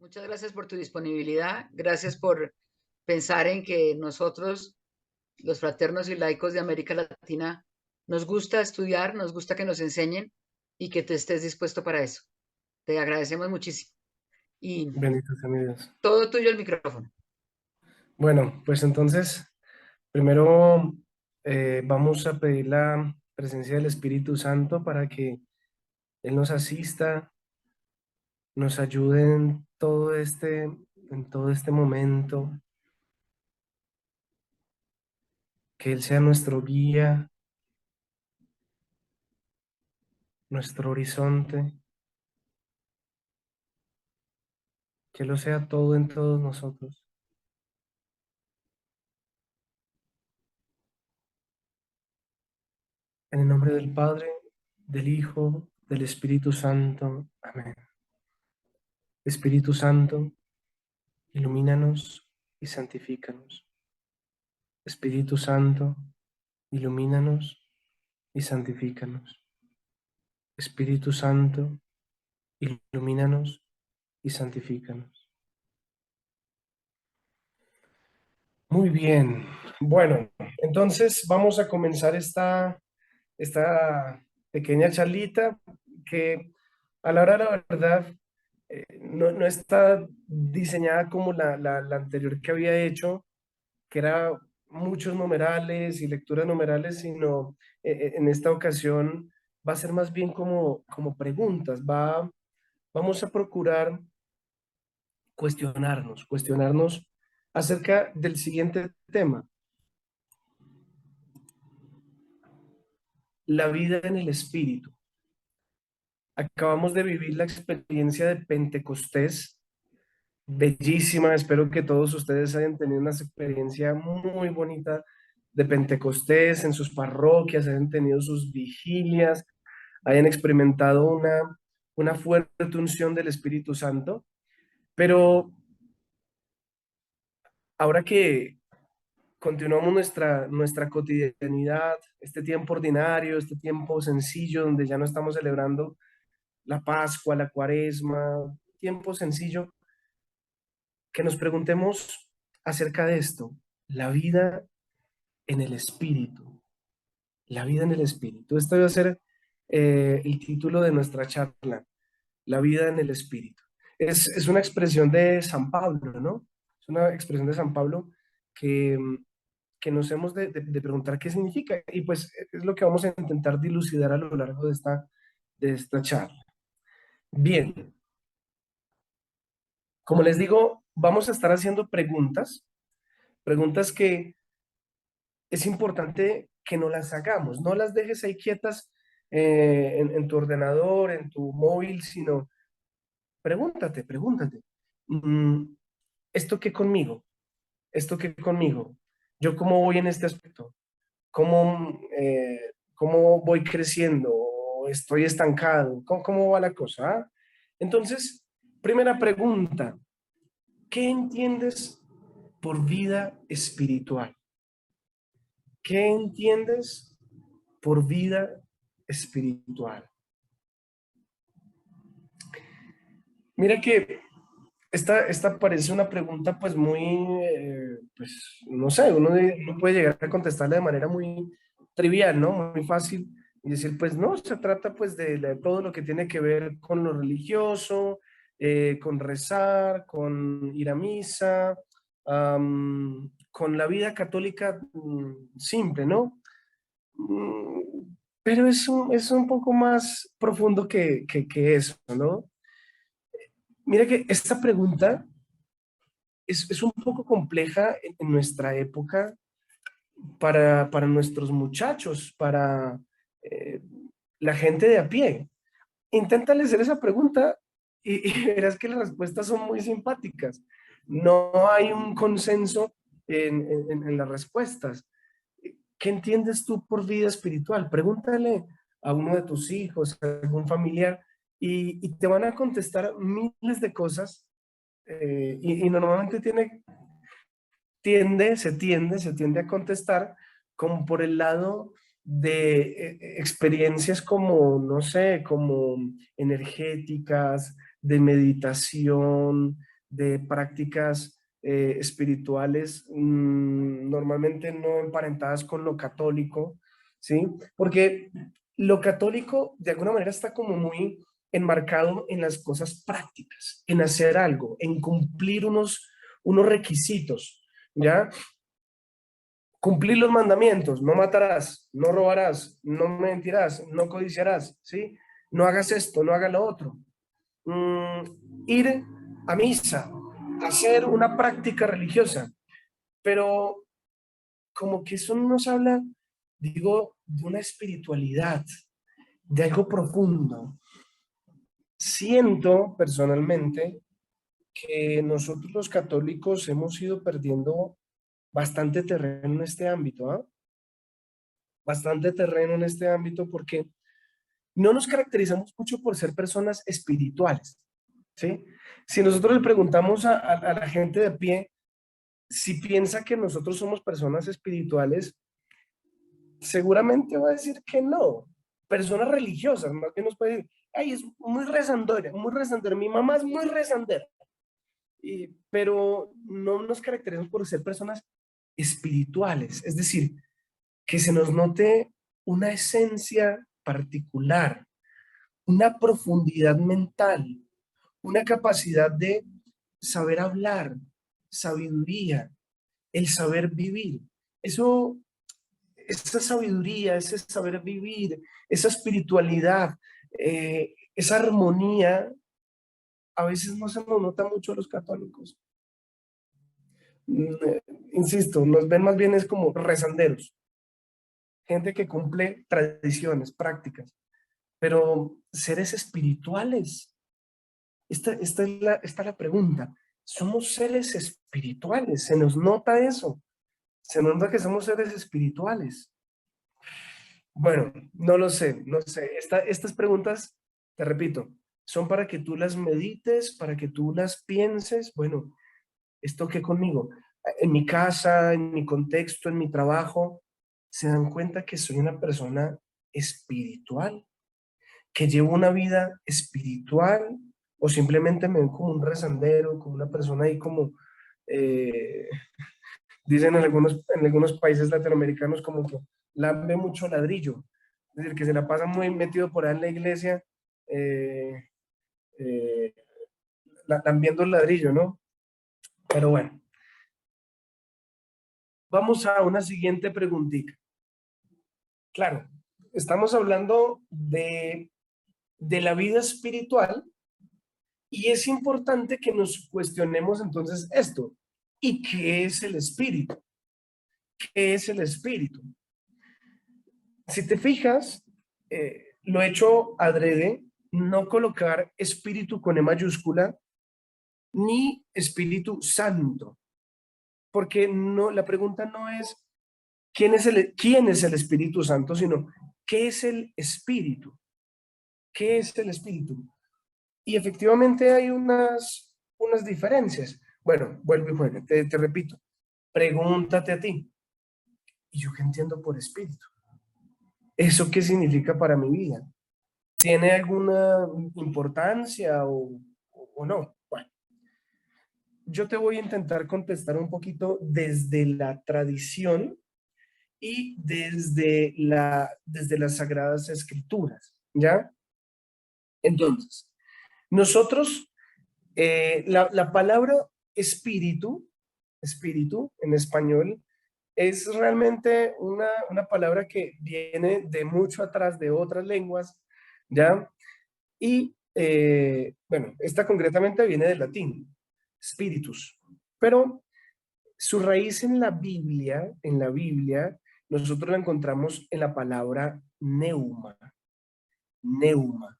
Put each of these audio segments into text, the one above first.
Muchas gracias por tu disponibilidad. Gracias por pensar en que nosotros, los fraternos y laicos de América Latina, nos gusta estudiar, nos gusta que nos enseñen y que tú estés dispuesto para eso. Te agradecemos muchísimo. Y Bendito sea mi Dios. todo tuyo el micrófono. Bueno, pues entonces, primero vamos a pedir la presencia del Espíritu Santo para que Él nos asista, nos ayude en todo este momento, que Él sea nuestro guía, nuestro horizonte, que lo sea todo en todos nosotros. En el nombre del Padre, del Hijo, del Espíritu Santo. Amén. Espíritu Santo, ilumínanos y santifícanos. Espíritu Santo, ilumínanos y santifícanos. Espíritu Santo, ilumínanos y santifícanos. Muy bien. Bueno, entonces vamos a comenzar esta pequeña charlita que a la hora de la verdad no está diseñada como la anterior que había hecho, que era muchos numerales y lecturas numerales, sino en esta ocasión va a ser más bien como preguntas. Vamos a procurar cuestionarnos acerca del siguiente tema, la vida en el Espíritu. Acabamos de vivir la experiencia de Pentecostés, bellísima. Espero que todos ustedes hayan tenido una experiencia muy bonita de Pentecostés en sus parroquias, hayan tenido sus vigilias, hayan experimentado una fuerte unción del Espíritu Santo. Pero ahora que continuamos nuestra cotidianidad, este tiempo ordinario, este tiempo sencillo, donde ya no estamos celebrando la Pascua, la Cuaresma, tiempo sencillo, que nos preguntemos acerca de esto, la vida en el Espíritu, la vida en el Espíritu. Este va a ser el título de nuestra charla, la vida en el Espíritu. Es una expresión de San Pablo, ¿no? Es una expresión de San Pablo que, que nos hemos de preguntar qué significa. Y pues es lo que vamos a intentar dilucidar a lo largo de esta charla. Bien, como les digo, vamos a estar haciendo preguntas que es importante que no las hagamos, no las dejes ahí quietas en tu ordenador, en tu móvil, sino pregúntate, mm, ¿esto qué conmigo? ¿Esto qué conmigo? ¿Yo cómo voy en este aspecto? ¿Cómo voy creciendo? ¿O estoy estancado? ¿Cómo va la cosa? ¿Ah? Entonces, primera pregunta, ¿qué entiendes por vida espiritual? ¿Qué entiendes por vida espiritual? Mira que esta parece una pregunta pues muy, pues no sé, uno puede llegar a contestarla de manera muy trivial, ¿no? Muy fácil y decir pues no, se trata pues de todo lo que tiene que ver con lo religioso, con rezar, con ir a misa, con la vida católica simple, ¿no? Pero es un poco más profundo que eso, ¿no? Mira que esta pregunta es un poco compleja en nuestra época para nuestros muchachos, para eh, la gente de a pie. Inténtale hacer esa pregunta y verás que las respuestas son muy simpáticas. No hay un consenso en las respuestas. ¿Qué entiendes tú por vida espiritual? Pregúntale a uno de tus hijos, a algún familiar, y te van a contestar miles de cosas. Y normalmente se tiende a contestar como por el lado de experiencias como, no sé, como energéticas, de meditación, de prácticas espirituales, normalmente no emparentadas con lo católico, ¿sí? Porque lo católico de alguna manera está como muy enmarcado en las cosas prácticas, en hacer algo, en cumplir unos requisitos, ¿ya? Cumplir los mandamientos: no matarás, no robarás, no mentirás, no codiciarás, ¿sí? No hagas esto, no hagas lo otro. Ir a misa, hacer una práctica religiosa, pero como que eso no nos habla, digo, de una espiritualidad, de algo profundo. Siento personalmente que nosotros los católicos hemos ido perdiendo bastante terreno en este ámbito, ¿ah? Bastante terreno en este ámbito, porque no nos caracterizamos mucho por ser personas espirituales, ¿sí? Si nosotros le preguntamos a la gente de pie si piensa que nosotros somos personas espirituales, seguramente va a decir que no. Personas religiosas, más bien nos puede decir, ay, es muy rezandera, mi mamá es muy rezandera. Pero no nos caracterizamos por ser personas espirituales, es decir, que se nos note una esencia particular, una profundidad mental, una capacidad de saber hablar, sabiduría, el saber vivir. Eso, esa sabiduría, ese saber vivir, esa espiritualidad, esa armonía, a veces no se nos nota mucho a los católicos. Insisto, nos ven más bien es como rezanderos, gente que cumple tradiciones, prácticas, pero seres espirituales. Esta es la pregunta. ¿Somos seres espirituales? ¿Se nos nota eso? ¿Se nos nota que somos seres espirituales? Bueno, no lo sé, no sé. Estas preguntas, te repito, son para que tú las medites, para que tú las pienses. Bueno, ¿esto qué conmigo? En mi casa, en mi contexto, en mi trabajo, se dan cuenta que soy una persona espiritual, que llevo una vida espiritual, o simplemente me ven como un rezandero, como una persona ahí como, eh, dicen en algunos países latinoamericanos, como que lambe mucho ladrillo, es decir, que se la pasa muy metido por ahí en la iglesia, eh, eh, lambiendo el ladrillo, ¿no? Pero bueno, vamos a una siguiente preguntita. Claro, estamos hablando de la vida espiritual y es importante que nos cuestionemos entonces esto. ¿Y qué es el espíritu? ¿Qué es el espíritu? Si te fijas, lo he hecho adrede, no colocar espíritu con E mayúscula ni Espíritu Santo, porque no, la pregunta no es quién es el Espíritu Santo, sino ¿qué es el espíritu? ¿Qué es el espíritu? Y efectivamente hay unas diferencias. Bueno, vuelvo y juego, te repito, pregúntate a ti, ¿y yo qué entiendo por espíritu? ¿Eso qué significa para mi vida? ¿Tiene alguna importancia o no? Bueno, yo te voy a intentar contestar un poquito desde la tradición y desde las Sagradas Escrituras, ¿ya? Entonces, nosotros, la palabra espíritu en español, es realmente una palabra que viene de mucho atrás de otras lenguas, ¿ya? Y, bueno, esta concretamente viene del latín, spiritus, pero su raíz en la Biblia, nosotros la encontramos en la palabra neuma, neuma.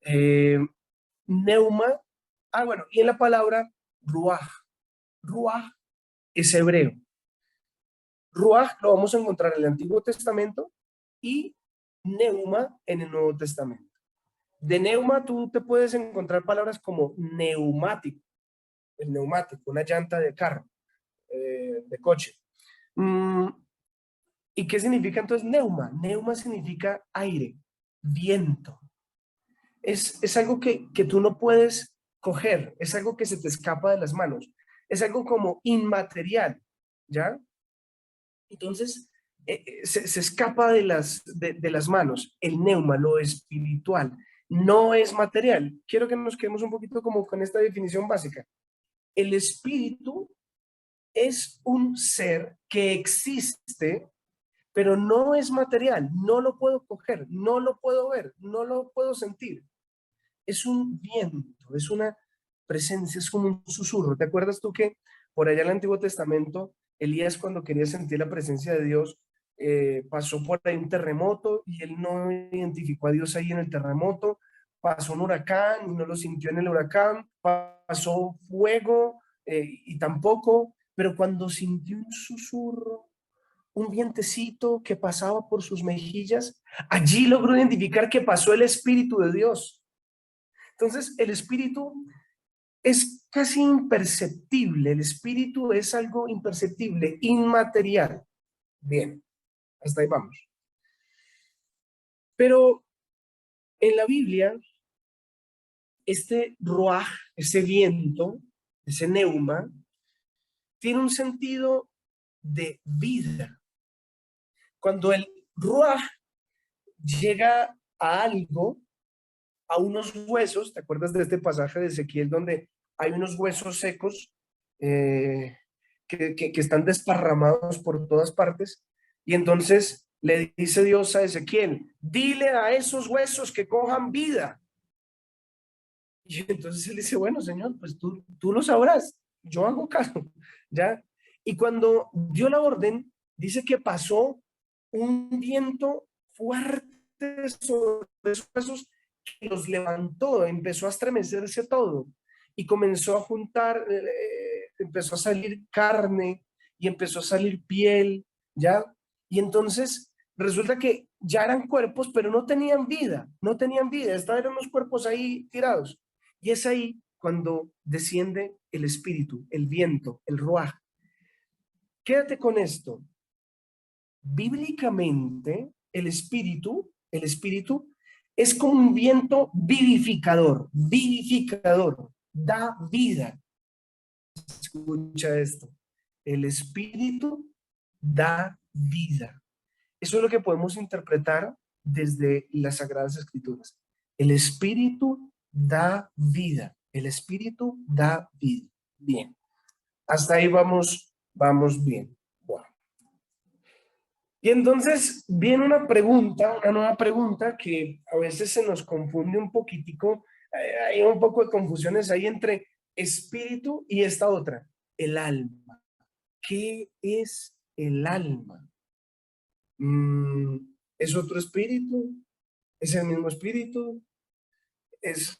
Eh, neuma, bueno, y en la palabra ruaj, ruaj es hebreo. Ruaj lo vamos a encontrar en el Antiguo Testamento y neuma en el Nuevo Testamento. De neuma tú te puedes encontrar palabras como neumático, el neumático, una llanta de carro, de coche. Mm, ¿Y qué significa entonces neuma? Neuma significa aire, viento. Es algo que tú no puedes coger, es algo que se te escapa de las manos, es algo como inmaterial, ¿ya? Entonces, se escapa de las manos. El neuma, lo espiritual, no es material. Quiero que nos quedemos un poquito como con esta definición básica. El espíritu es un ser que existe, pero no es material, no lo puedo coger, no lo puedo ver, no lo puedo sentir. Es un viento, es una presencia, es como un susurro. ¿Te acuerdas tú que por allá en el Antiguo Testamento, Elías cuando quería sentir la presencia de Dios, pasó por ahí un terremoto y él no identificó a Dios ahí en el terremoto? Pasó un huracán y no lo sintió en el huracán, pasó fuego y tampoco, pero cuando sintió un susurro, un vientecito que pasaba por sus mejillas, allí logró identificar que pasó el Espíritu de Dios. Entonces, el espíritu es casi imperceptible, el espíritu es algo imperceptible, inmaterial. Bien, hasta ahí vamos. Pero en la Biblia, este ruaj, ese viento, ese neuma, tiene un sentido de vida. Cuando el ruaj llega a algo, a unos huesos, ¿te acuerdas de este pasaje de Ezequiel donde hay unos huesos secos que están desparramados por todas partes? Y entonces le dice Dios a Ezequiel, dile a esos huesos que cojan vida. Y entonces él dice, bueno, Señor, pues tú lo sabrás, yo hago caso, ¿ya? Y cuando dio la orden, dice que pasó un viento fuerte sobre esos huesos que los levantó, empezó a estremecerse todo y comenzó a juntar, empezó a salir carne y empezó a salir piel, ¿ya? Y entonces resulta que ya eran cuerpos, pero no tenían vida, no tenían vida, estaban unos cuerpos ahí tirados. Y es ahí cuando desciende el espíritu, el viento, el ruaj. Quédate con esto. Bíblicamente, el espíritu es como un viento vivificador, vivificador, da vida. Escucha esto. El espíritu da vida. Eso es lo que podemos interpretar desde las Sagradas Escrituras. El espíritu da vida. El espíritu da vida. Bien. Hasta ahí vamos bien. Bueno. Y entonces viene una pregunta, una nueva pregunta que a veces se nos confunde un poquitico. Hay un poco de confusiones ahí entre espíritu y esta otra, el alma. ¿Qué es el alma? ¿Es otro espíritu? ¿Es el mismo espíritu? ¿Es,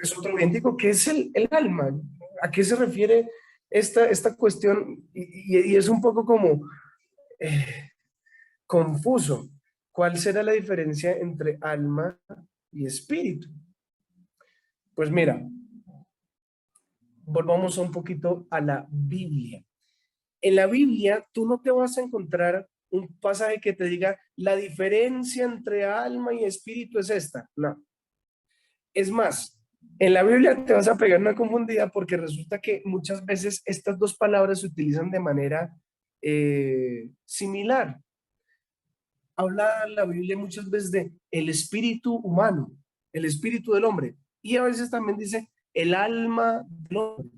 es otro idéntico? ¿Qué es el alma? ¿A qué se refiere esta cuestión? Y es un poco como confuso. ¿Cuál será la diferencia entre alma y espíritu? Pues mira, volvamos un poquito a la Biblia. En la Biblia tú no te vas a encontrar un pasaje que te diga la diferencia entre alma y espíritu es esta. No. Es más, en la Biblia te vas a pegar una confundida porque resulta que muchas veces estas dos palabras se utilizan de manera similar. Habla la Biblia muchas veces de el espíritu humano, el espíritu del hombre, y a veces también dice el alma del hombre.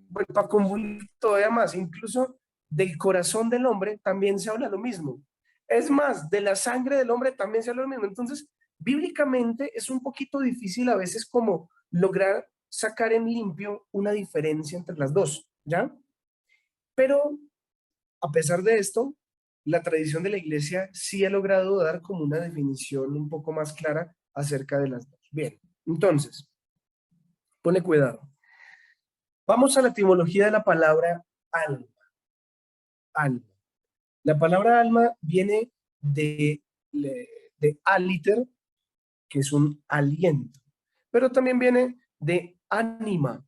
Bueno, para confundir todavía más, incluso del corazón del hombre también se habla lo mismo. Es más, de la sangre del hombre también se habla lo mismo. Entonces, bíblicamente es un poquito difícil a veces como lograr sacar en limpio una diferencia entre las dos, ¿ya? Pero a pesar de esto, la tradición de la iglesia sí ha logrado dar como una definición un poco más clara acerca de las dos. Bien, entonces, pone cuidado. Vamos a la etimología de la palabra alma. Alma. La palabra alma viene de aliter, que es un aliento, pero también viene de ánima,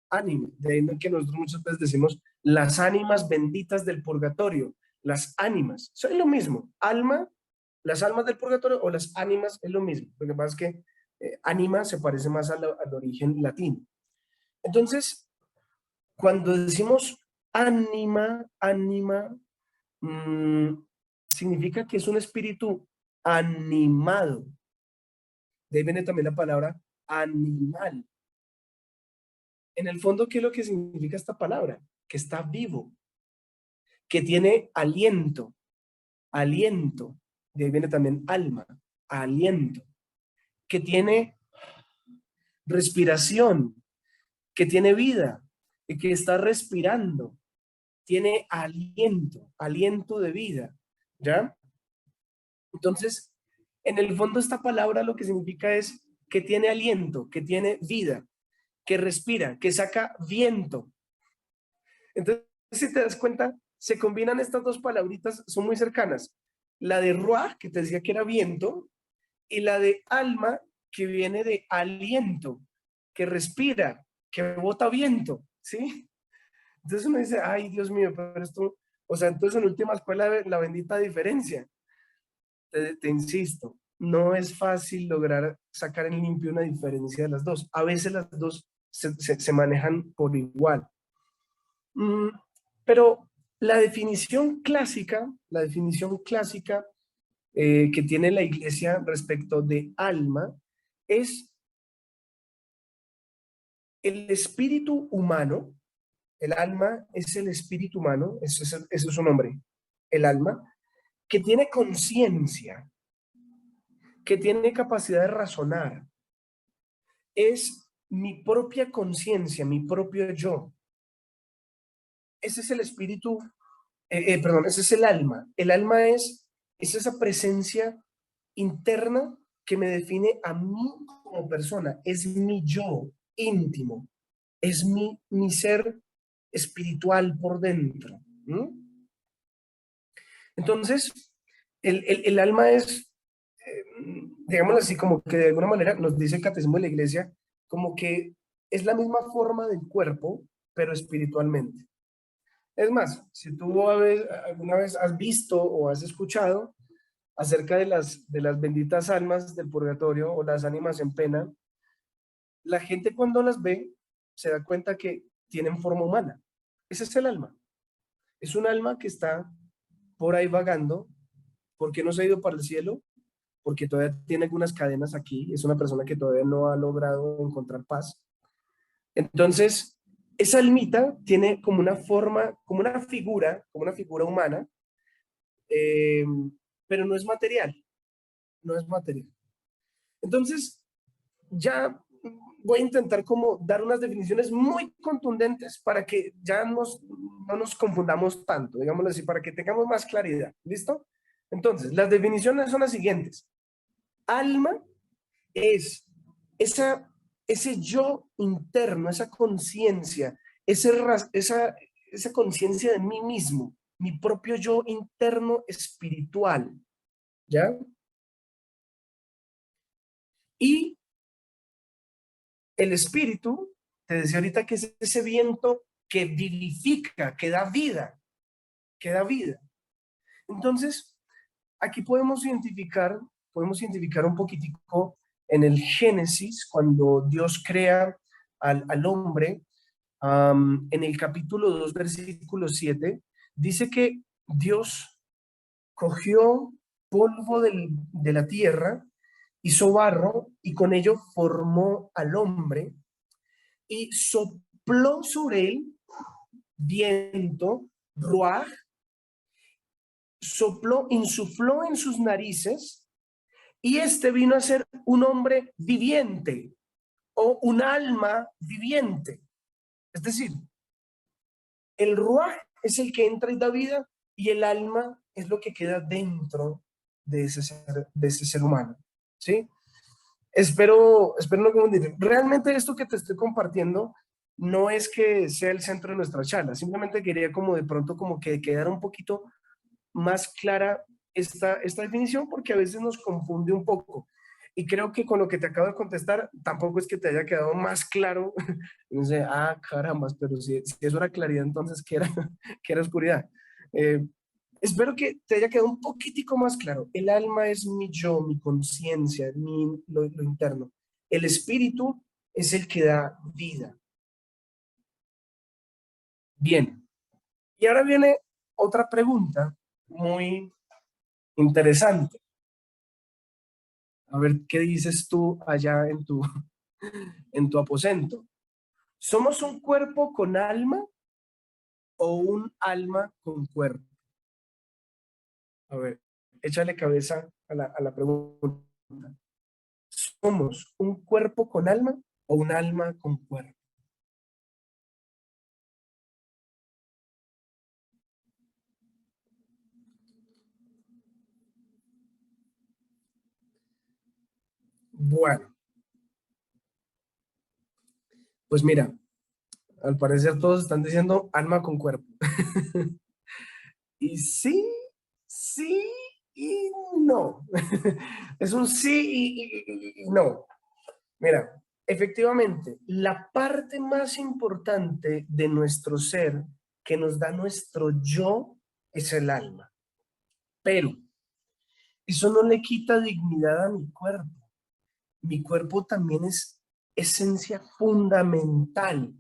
ánima, de ahí que nosotros muchas veces decimos las ánimas benditas del purgatorio, las ánimas, son lo mismo, alma, las almas del purgatorio o las ánimas es lo mismo, lo que pasa es que Ánima se parece más al origen latino. Entonces, cuando decimos ánima, significa que es un espíritu animado. De ahí viene también la palabra animal. En el fondo, ¿qué es lo que significa esta palabra? Que está vivo, que tiene aliento, aliento. De ahí viene también alma, aliento, que tiene respiración, que tiene vida y que está respirando, tiene aliento, aliento de vida, ¿ya? Entonces, en el fondo esta palabra lo que significa es que tiene aliento, que tiene vida, que respira, que saca viento. Entonces, si te das cuenta, se combinan estas dos palabritas, son muy cercanas. La de ruah, que te decía que era viento, y la de alma, que viene de aliento, que respira, que bota viento, ¿sí? Entonces uno dice, ay, Dios mío, pero esto, o sea, entonces en últimas, ¿cuál es la bendita diferencia? Te insisto, no es fácil lograr sacar en limpio una diferencia de las dos. A veces las dos se manejan por igual. Pero la definición clásica que tiene la iglesia respecto de alma es el espíritu humano. El alma es el espíritu humano, eso es su nombre, el alma, que tiene conciencia, que tiene capacidad de razonar. Es mi propia conciencia, mi propio yo. Ese es el espíritu, perdón, ese es el alma. El alma es esa presencia interna que me define a mí como persona. Es mi yo íntimo. Es mi ser espiritual por dentro. Entonces, el alma es, digámoslo así, como que de alguna manera nos dice el catecismo de la iglesia, como que es la misma forma del cuerpo, pero espiritualmente. Es más, si tú alguna vez has visto o has escuchado acerca de las benditas almas del purgatorio o las ánimas en pena, la gente cuando las ve se da cuenta que tienen forma humana. Ese es el alma. Es un alma que está por ahí vagando, porque no se ha ido para el cielo, porque todavía tiene algunas cadenas aquí, es una persona que todavía no ha logrado encontrar paz. Entonces, esa almita tiene como una forma, como una figura humana, eh, pero no es material, no es material. Entonces, ya voy a intentar como dar unas definiciones muy contundentes para que ya no nos confundamos tanto, digámoslo así, para que tengamos más claridad. ¿Listo? Entonces, las definiciones son las siguientes. Alma es ese yo interno, esa conciencia, esa conciencia de mí mismo, mi propio yo interno espiritual, ¿ya? Y el espíritu, te decía ahorita que es ese viento que vivifica, que da vida, que da vida. Entonces, aquí podemos identificar un poquitico en el Génesis, cuando Dios crea al hombre, en el capítulo 2, versículo 7, dice que Dios cogió polvo de la tierra, hizo barro y con ello formó al hombre y sopló sobre él viento, ruaj, sopló, insufló en sus narices y este vino a ser un hombre viviente o un alma viviente. Es decir, el ruaj es el que entra y da vida y el alma es lo que queda dentro de ese ser humano. ¿Sí? Espero no confundir. Realmente esto que te estoy compartiendo no es que sea el centro de nuestra charla, simplemente quería como de pronto como que quedara un poquito más clara esta definición porque a veces nos confunde un poco. Y creo que con lo que te acabo de contestar, tampoco es que te haya quedado más claro. No sé, caramba, pero si eso era claridad, entonces, ¿qué era oscuridad? Eh, Espero que te haya quedado un poquitico más claro. El alma es mi yo, mi conciencia, lo interno. El espíritu es el que da vida. Bien, y ahora viene otra pregunta muy interesante. A ver, ¿qué dices tú allá en tu aposento? ¿Somos un cuerpo con alma o un alma con cuerpo? A ver, échale cabeza a la pregunta. ¿Somos un cuerpo con alma o un alma con cuerpo? Bueno, pues mira, al parecer todos están diciendo alma con cuerpo. Y sí, sí y no. Es un sí y no. Mira, efectivamente, la parte más importante de nuestro ser que nos da nuestro yo es el alma. Pero eso no le quita dignidad a mi cuerpo. Mi cuerpo también es esencia fundamental.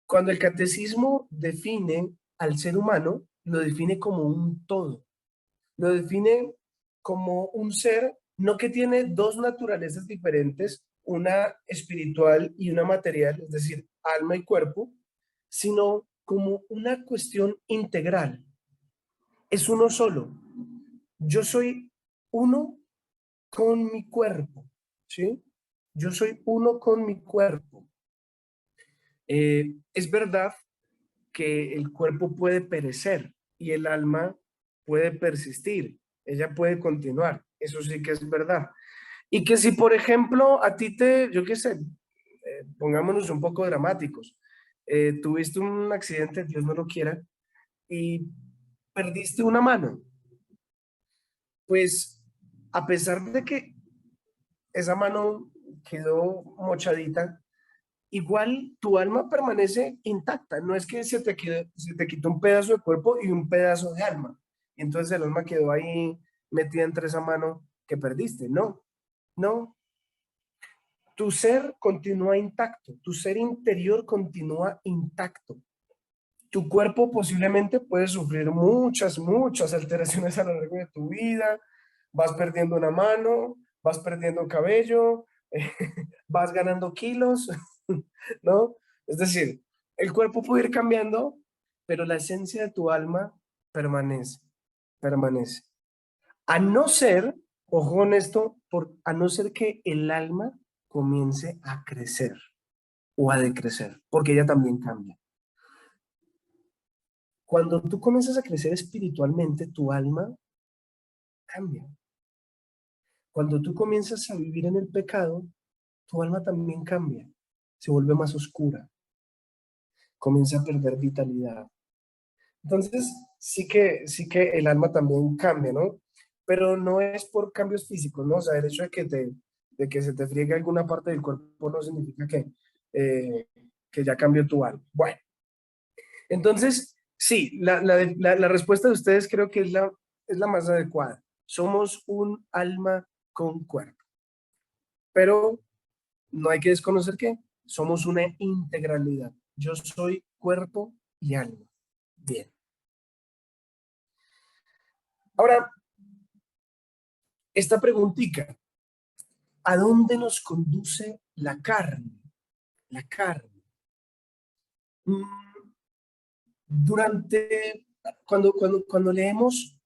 Cuando el catecismo define al ser humano, lo define como un todo. Lo define como un ser, no que tiene dos naturalezas diferentes, una espiritual y una material, es decir, alma y cuerpo, sino como una cuestión integral. Es uno solo. Yo soy uno con mi cuerpo, ¿sí? Yo soy uno con mi cuerpo. Es verdad que el cuerpo puede perecer y el alma puede persistir, ella puede continuar, eso sí que es verdad. Y que si, por ejemplo, a ti yo qué sé, pongámonos un poco dramáticos, tuviste un accidente, Dios no lo quiera, y perdiste una mano, pues a pesar de que esa mano quedó mochadita, igual tu alma permanece intacta. No es que se te quitó un pedazo de cuerpo y un pedazo de alma. Y entonces el alma quedó ahí metida entre esa mano que perdiste. No, no. Tu ser continúa intacto. Tu ser interior continúa intacto. Tu cuerpo posiblemente puede sufrir muchas alteraciones a lo largo de tu vida. Vas perdiendo una mano, vas perdiendo cabello, vas ganando kilos, ¿no? Es decir, el cuerpo puede ir cambiando, pero la esencia de tu alma permanece, permanece. A no ser, ojo en esto, a no ser que el alma comience a crecer o a decrecer, porque ella también cambia. Cuando tú comienzas a crecer espiritualmente, tu alma cambia. Cuando tú comienzas a vivir en el pecado, tu alma también cambia, se vuelve más oscura, comienza a perder vitalidad. Entonces, sí que el alma también cambia, ¿no? Pero no es por cambios físicos, ¿no? O sea, el hecho de que se te friegue alguna parte del cuerpo no significa que ya cambió tu alma. Bueno, entonces, sí, la respuesta de ustedes creo que es la más adecuada. Somos un alma con cuerpo, pero no hay que desconocer que somos una integralidad. Yo soy cuerpo y alma. Bien. Ahora, esta preguntita, ¿a dónde nos conduce la carne? La carne. Mm, Durante, cuando leemos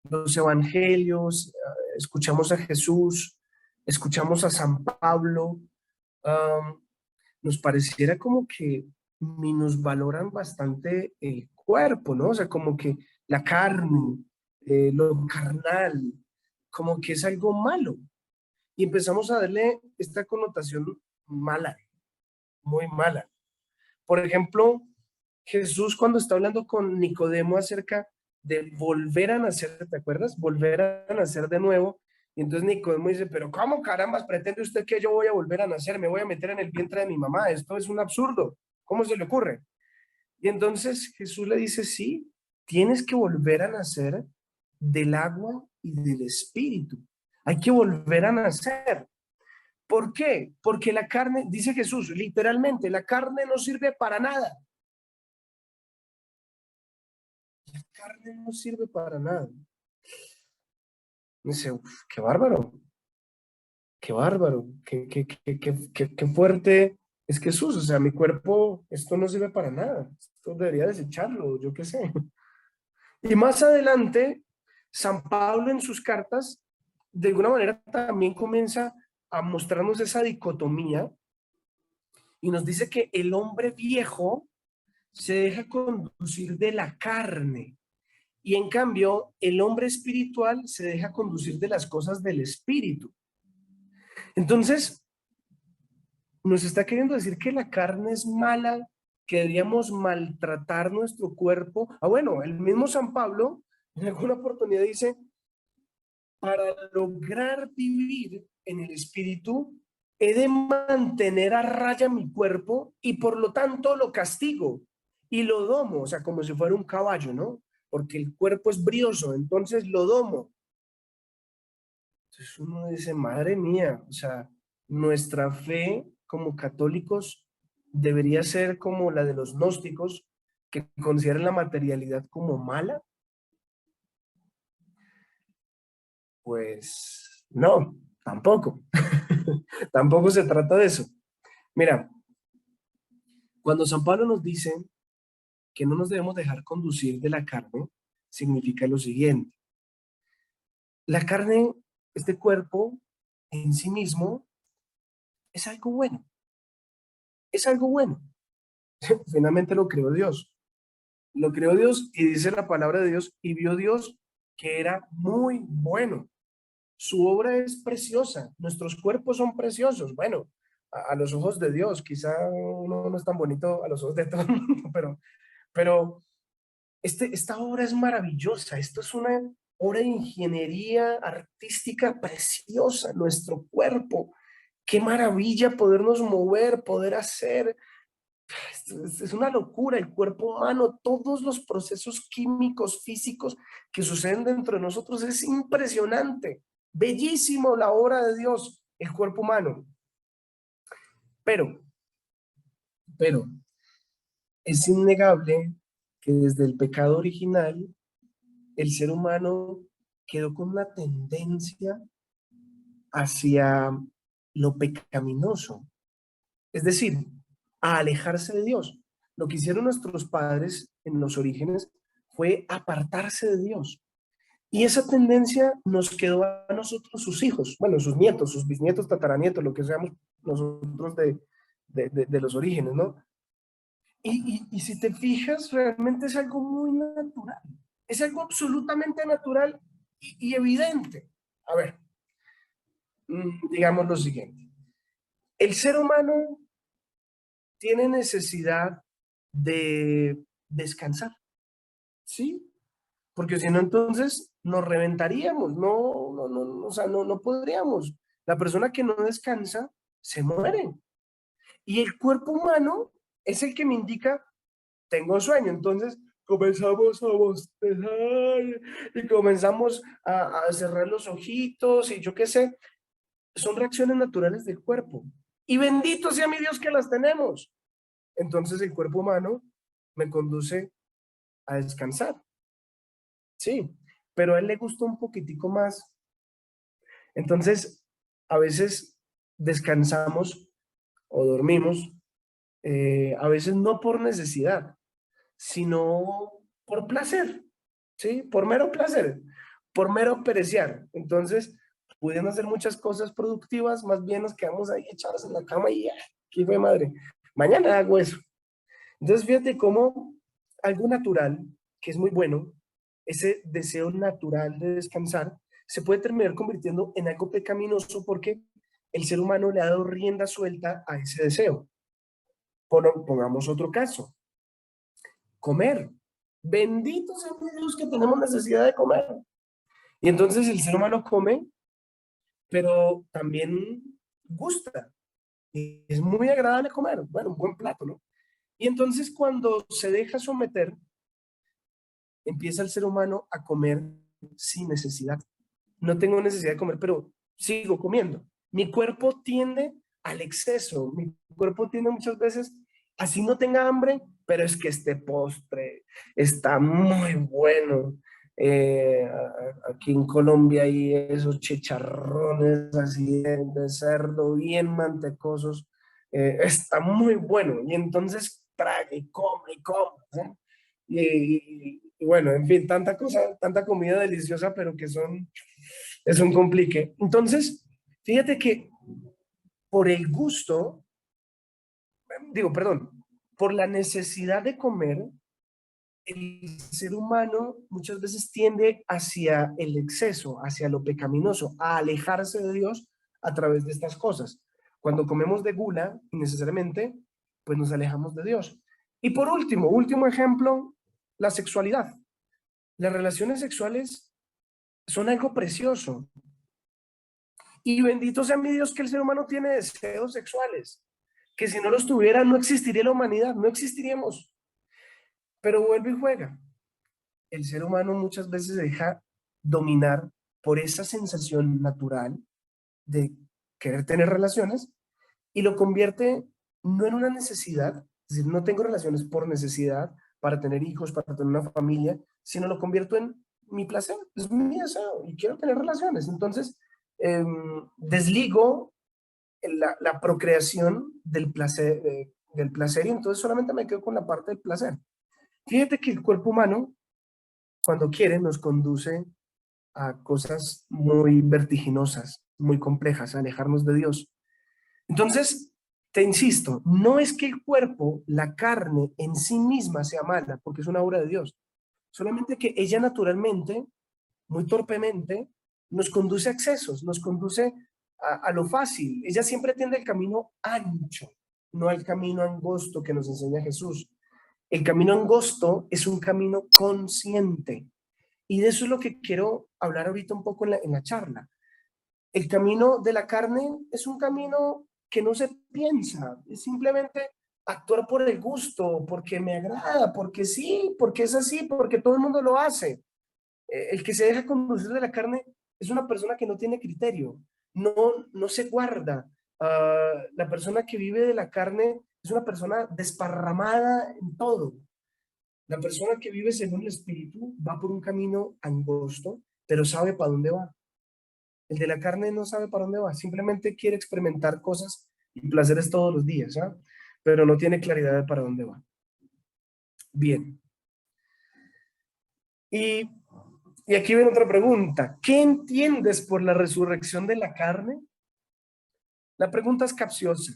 los evangelios, escuchamos a Jesús, escuchamos a San Pablo, um, nos pareciera como que minusvaloran bastante el cuerpo, ¿no? O sea, como que la carne, lo carnal, como que es algo malo. Y empezamos a darle esta connotación mala, muy mala. Por ejemplo, Jesús cuando está hablando con Nicodemo acerca de volver a nacer, ¿te acuerdas? Volver a nacer de nuevo. Y entonces Nicodemo dice, pero ¿cómo carambas pretende usted que yo voy a volver a nacer? Me voy a meter en el vientre de mi mamá. Esto es un absurdo. ¿Cómo se le ocurre? Y entonces Jesús le dice, sí, tienes que volver a nacer del agua y del espíritu. Hay que volver a nacer. ¿Por qué? Porque la carne, dice Jesús, literalmente, la carne no sirve para nada. La carne no sirve para nada. Dice, uf, qué bárbaro, qué bárbaro, qué fuerte es Jesús. O sea, mi cuerpo, esto no sirve para nada. Esto debería desecharlo, yo qué sé. Y más adelante, San Pablo en sus cartas, de alguna manera también comienza a mostrarnos esa dicotomía y nos dice que el hombre viejo se deja conducir de la carne y en cambio el hombre espiritual se deja conducir de las cosas del espíritu. Entonces, nos está queriendo decir que la carne es mala, que deberíamos maltratar nuestro cuerpo. Ah, bueno, el mismo San Pablo en alguna oportunidad dice, para lograr vivir en el espíritu, he de mantener a raya mi cuerpo y por lo tanto lo castigo y lo domo, o sea, como si fuera un caballo, ¿no? Porque el cuerpo es brioso, entonces lo domo. Entonces uno dice, madre mía, o sea, nuestra fe como católicos debería ser como la de los gnósticos, que consideran la materialidad como mala. Pues no, tampoco. Tampoco se trata de eso. Mira, cuando San Pablo nos dice que no nos debemos dejar conducir de la carne, significa lo siguiente. La carne, este cuerpo en sí mismo, es algo bueno. Es algo bueno. Finalmente lo creó Dios. Lo creó Dios y dice la palabra de Dios y vio Dios que era muy bueno. Su obra es preciosa, nuestros cuerpos son preciosos. Bueno, a los ojos de Dios, quizá uno no es tan bonito a los ojos de todo el mundo, pero esta obra es maravillosa. Esto es una obra de ingeniería artística preciosa, nuestro cuerpo. Qué maravilla podernos mover, poder hacer. Es una locura el cuerpo humano, todos los procesos químicos, físicos que suceden dentro de nosotros. Es impresionante, bellísimo la obra de Dios, el cuerpo humano. Pero, pero, es innegable que desde el pecado original, el ser humano quedó con una tendencia hacia lo pecaminoso, es decir, a alejarse de Dios. Lo que hicieron nuestros padres en los orígenes fue apartarse de Dios. Y esa tendencia nos quedó a nosotros, sus hijos, bueno, sus nietos, sus bisnietos, tataranietos, lo que seamos nosotros de los orígenes, ¿no? Y si te fijas, realmente es algo muy natural. Es algo absolutamente natural y evidente. A ver, digamos lo siguiente. El ser humano tiene necesidad de descansar, ¿sí? Porque si no, entonces nos reventaríamos, o sea, no podríamos. La persona que no descansa se muere. Y el cuerpo humano es el que me indica, tengo sueño, entonces comenzamos a bostezar y comenzamos a cerrar los ojitos y yo qué sé, son reacciones naturales del cuerpo. Y bendito sea mi Dios que las tenemos. Entonces el cuerpo humano me conduce a descansar, sí, pero a él le gusta un poquitico más. Entonces, a veces descansamos o dormimos, a veces no por necesidad, sino por placer, ¿sí? Por mero placer, por mero pereciar. Entonces, pudiendo hacer muchas cosas productivas, más bien nos quedamos ahí echados en la cama y ya, ¿qué fue madre? Mañana hago eso. Entonces, fíjate cómo algo natural, que es muy bueno, ese deseo natural de descansar, se puede terminar convirtiendo en algo pecaminoso porque el ser humano le ha dado rienda suelta a ese deseo. Pongamos otro caso, comer. Bendito sea Dios que tenemos necesidad de comer. Y entonces el ser humano come, pero también gusta. Y es muy agradable comer. Bueno, un buen plato, ¿no? Y entonces cuando se deja someter, empieza el ser humano a comer sin necesidad. No tengo necesidad de comer, pero sigo comiendo. Mi cuerpo tiende al exceso. Mi cuerpo tiende muchas veces, así no tenga hambre, pero es que este postre está muy bueno. Aquí en Colombia hay esos chicharrones así de cerdo bien mantecosos. Está muy bueno. Y entonces traga y come y come, ¿no? Y bueno, en fin, tanta cosa, tanta comida deliciosa, pero que es un complique. Entonces, fíjate que por el gusto, digo, perdón, por la necesidad de comer, el ser humano muchas veces tiende hacia el exceso, hacia lo pecaminoso, a alejarse de Dios a través de estas cosas. Cuando comemos de gula, innecesariamente, pues nos alejamos de Dios. Y por último, último ejemplo, la sexualidad. Las relaciones sexuales son algo precioso. Y bendito sea mi Dios que el ser humano tiene deseos sexuales, que si no los tuviera no existiría la humanidad, no existiríamos. Pero vuelve y juega. El ser humano muchas veces se deja dominar por esa sensación natural de querer tener relaciones y lo convierte no en una necesidad, es decir, no tengo relaciones por necesidad para tener hijos, para tener una familia, sino lo convierto en mi placer, es mi deseo y quiero tener relaciones. Entonces, desligo la procreación del placer y entonces solamente me quedo con la parte del placer. Fíjate que el cuerpo humano, cuando quiere, nos conduce a cosas muy vertiginosas, muy complejas, a alejarnos de Dios. Entonces, te insisto, no es que el cuerpo, la carne en sí misma sea mala, porque es una obra de Dios, solamente que ella naturalmente, muy torpemente, nos conduce a excesos, nos conduce a lo fácil. Ella siempre tiende el camino ancho, no el camino angosto que nos enseña Jesús. El camino angosto es un camino consciente. Y de eso es lo que quiero hablar ahorita un poco en la charla. El camino de la carne es un camino que no se piensa, es simplemente actuar por el gusto, porque me agrada, porque sí, porque es así, porque todo el mundo lo hace. El que se deja conducir de la carne es una persona que no tiene criterio, no, no se guarda. La persona que vive de la carne es una persona desparramada en todo. La persona que vive según el espíritu va por un camino angosto, pero sabe para dónde va. El de la carne no sabe para dónde va, simplemente quiere experimentar cosas y placeres todos los días, ¿ah? Pero no tiene claridad de para dónde va. Bien. Y, y aquí viene otra pregunta. ¿Qué entiendes por la resurrección de la carne? La pregunta es capciosa.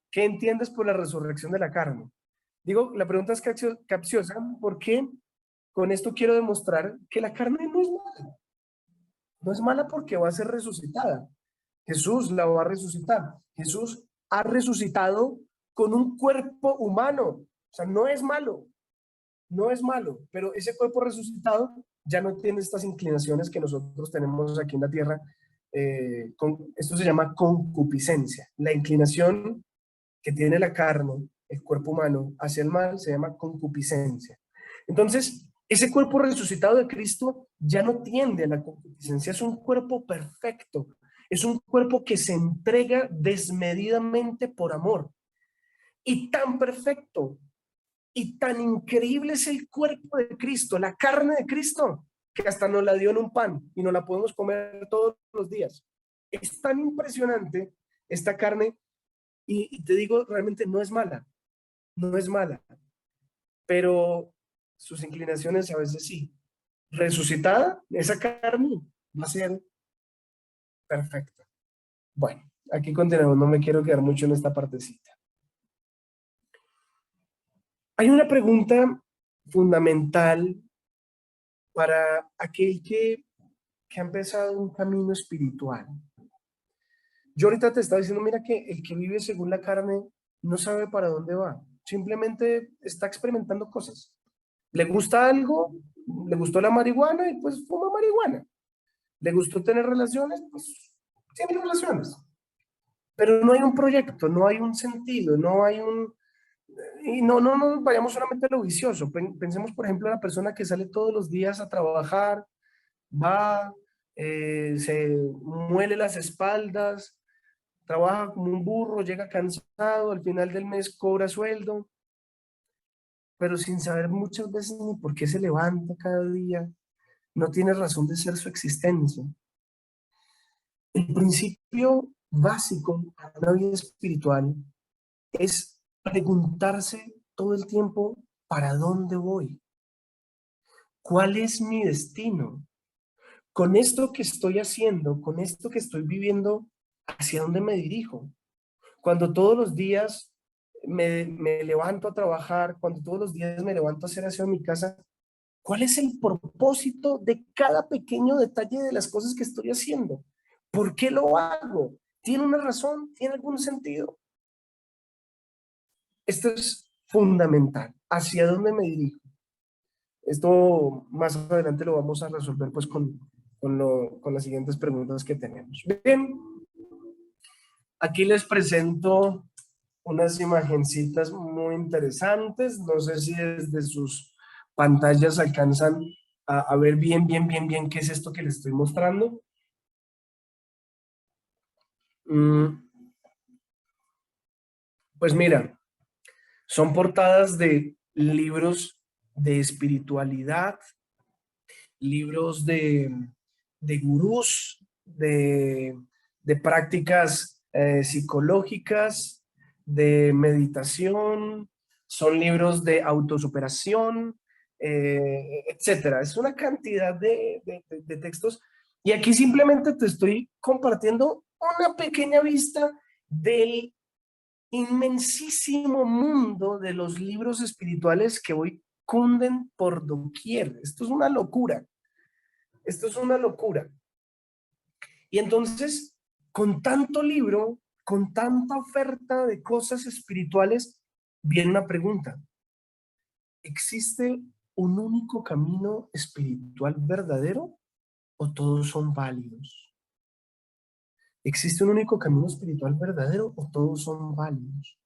¿Qué entiendes por la resurrección de la carne? Digo, la pregunta es capciosa porque con esto quiero demostrar que la carne no es mala. No es mala porque va a ser resucitada. Jesús la va a resucitar. Jesús ha resucitado con un cuerpo humano. O sea, no es malo, no es malo, pero ese cuerpo resucitado ya no tiene estas inclinaciones que nosotros tenemos aquí en la tierra. Esto se llama concupiscencia. La inclinación que tiene la carne, el cuerpo humano, hacia el mal se llama concupiscencia. Entonces, ese cuerpo resucitado de Cristo ya no tiende a la concupiscencia, es un cuerpo perfecto, es un cuerpo que se entrega desmedidamente por amor. Y tan perfecto y tan increíble es el cuerpo de Cristo, la carne de Cristo, que hasta nos la dio en un pan y nos la podemos comer todos los días. Es tan impresionante esta carne y te digo, realmente no es mala, no es mala, pero sus inclinaciones a veces sí. Resucitada, esa carne va a ser perfecta. Bueno, aquí continuamos, no me quiero quedar mucho en esta partecita. Hay una pregunta fundamental para aquel que ha empezado un camino espiritual. Yo ahorita te estaba diciendo, mira que el que vive según la carne no sabe para dónde va, simplemente está experimentando cosas. Le gusta algo, le gustó la marihuana y pues fuma marihuana. Le gustó tener relaciones, pues tiene relaciones. Pero no hay un proyecto, no hay un sentido, no hay un... Y no vayamos solamente a lo vicioso. Pensemos, por ejemplo, en la persona que sale todos los días a trabajar, va, se muele las espaldas, trabaja como un burro, llega cansado, al final del mes cobra sueldo, pero sin saber muchas veces ni por qué se levanta cada día, no tiene razón de ser su existencia. El principio básico de una vida espiritual es preguntarse todo el tiempo, ¿para dónde voy? ¿Cuál es mi destino? Con esto que estoy haciendo, con esto que estoy viviendo, ¿hacia dónde me dirijo? Cuando todos los días me levanto a trabajar, cuando todos los días me levanto a hacer aseo en mi casa, ¿cuál es el propósito de cada pequeño detalle de las cosas que estoy haciendo? ¿Por qué lo hago? ¿Tiene una razón? ¿Tiene algún sentido? Esto es fundamental. ¿Hacia dónde me dirijo? Esto más adelante lo vamos a resolver pues con las siguientes preguntas que tenemos. Bien, aquí les presento unas imagencitas muy interesantes. No sé si desde sus pantallas alcanzan a ver bien qué es esto que les estoy mostrando. Pues mira, son portadas de libros de espiritualidad, libros de gurús, de prácticas psicológicas, de meditación, son libros de autosuperación, etcétera. Es una cantidad de textos. Y aquí simplemente te estoy compartiendo una pequeña vista del inmensísimo mundo de los libros espirituales que hoy cunden por doquier. Esto es una locura. Esto es una locura. Y entonces, con tanto libro, con tanta oferta de cosas espirituales, viene una pregunta. ¿Existe un único camino espiritual verdadero o todos son válidos? ¿Existe un único camino espiritual verdadero o todos son válidos?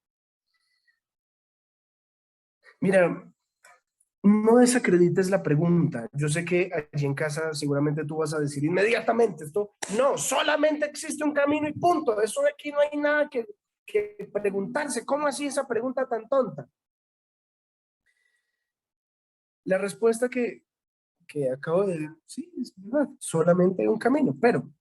Mira, no desacredites la pregunta. Yo sé que allí en casa seguramente tú vas a decir inmediatamente esto. No, solamente existe un camino y punto. Eso de aquí no hay nada que preguntarse. ¿Cómo así esa pregunta tan tonta? La respuesta que acabo de dar, sí, es verdad. Solamente hay un camino. Pero,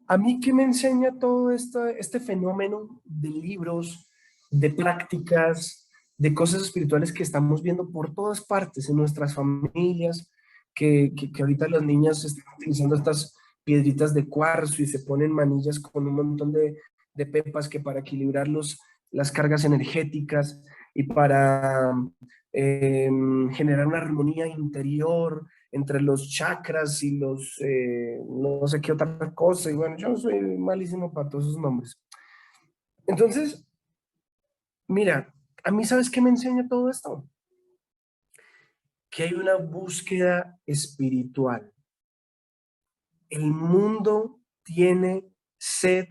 ¿a mí qué me enseña todo este fenómeno de libros, de prácticas, de cosas espirituales que estamos viendo por todas partes en nuestras familias, que ahorita las niñas están utilizando estas piedritas de cuarzo y se ponen manillas con un montón de pepas que para equilibrar las cargas energéticas y para generar una armonía interior entre los chakras y no sé qué otra cosa. Y bueno, yo soy malísimo para todos esos nombres. Entonces, mira, a mí, ¿sabes qué me enseña todo esto? Que hay una búsqueda espiritual. El mundo tiene sed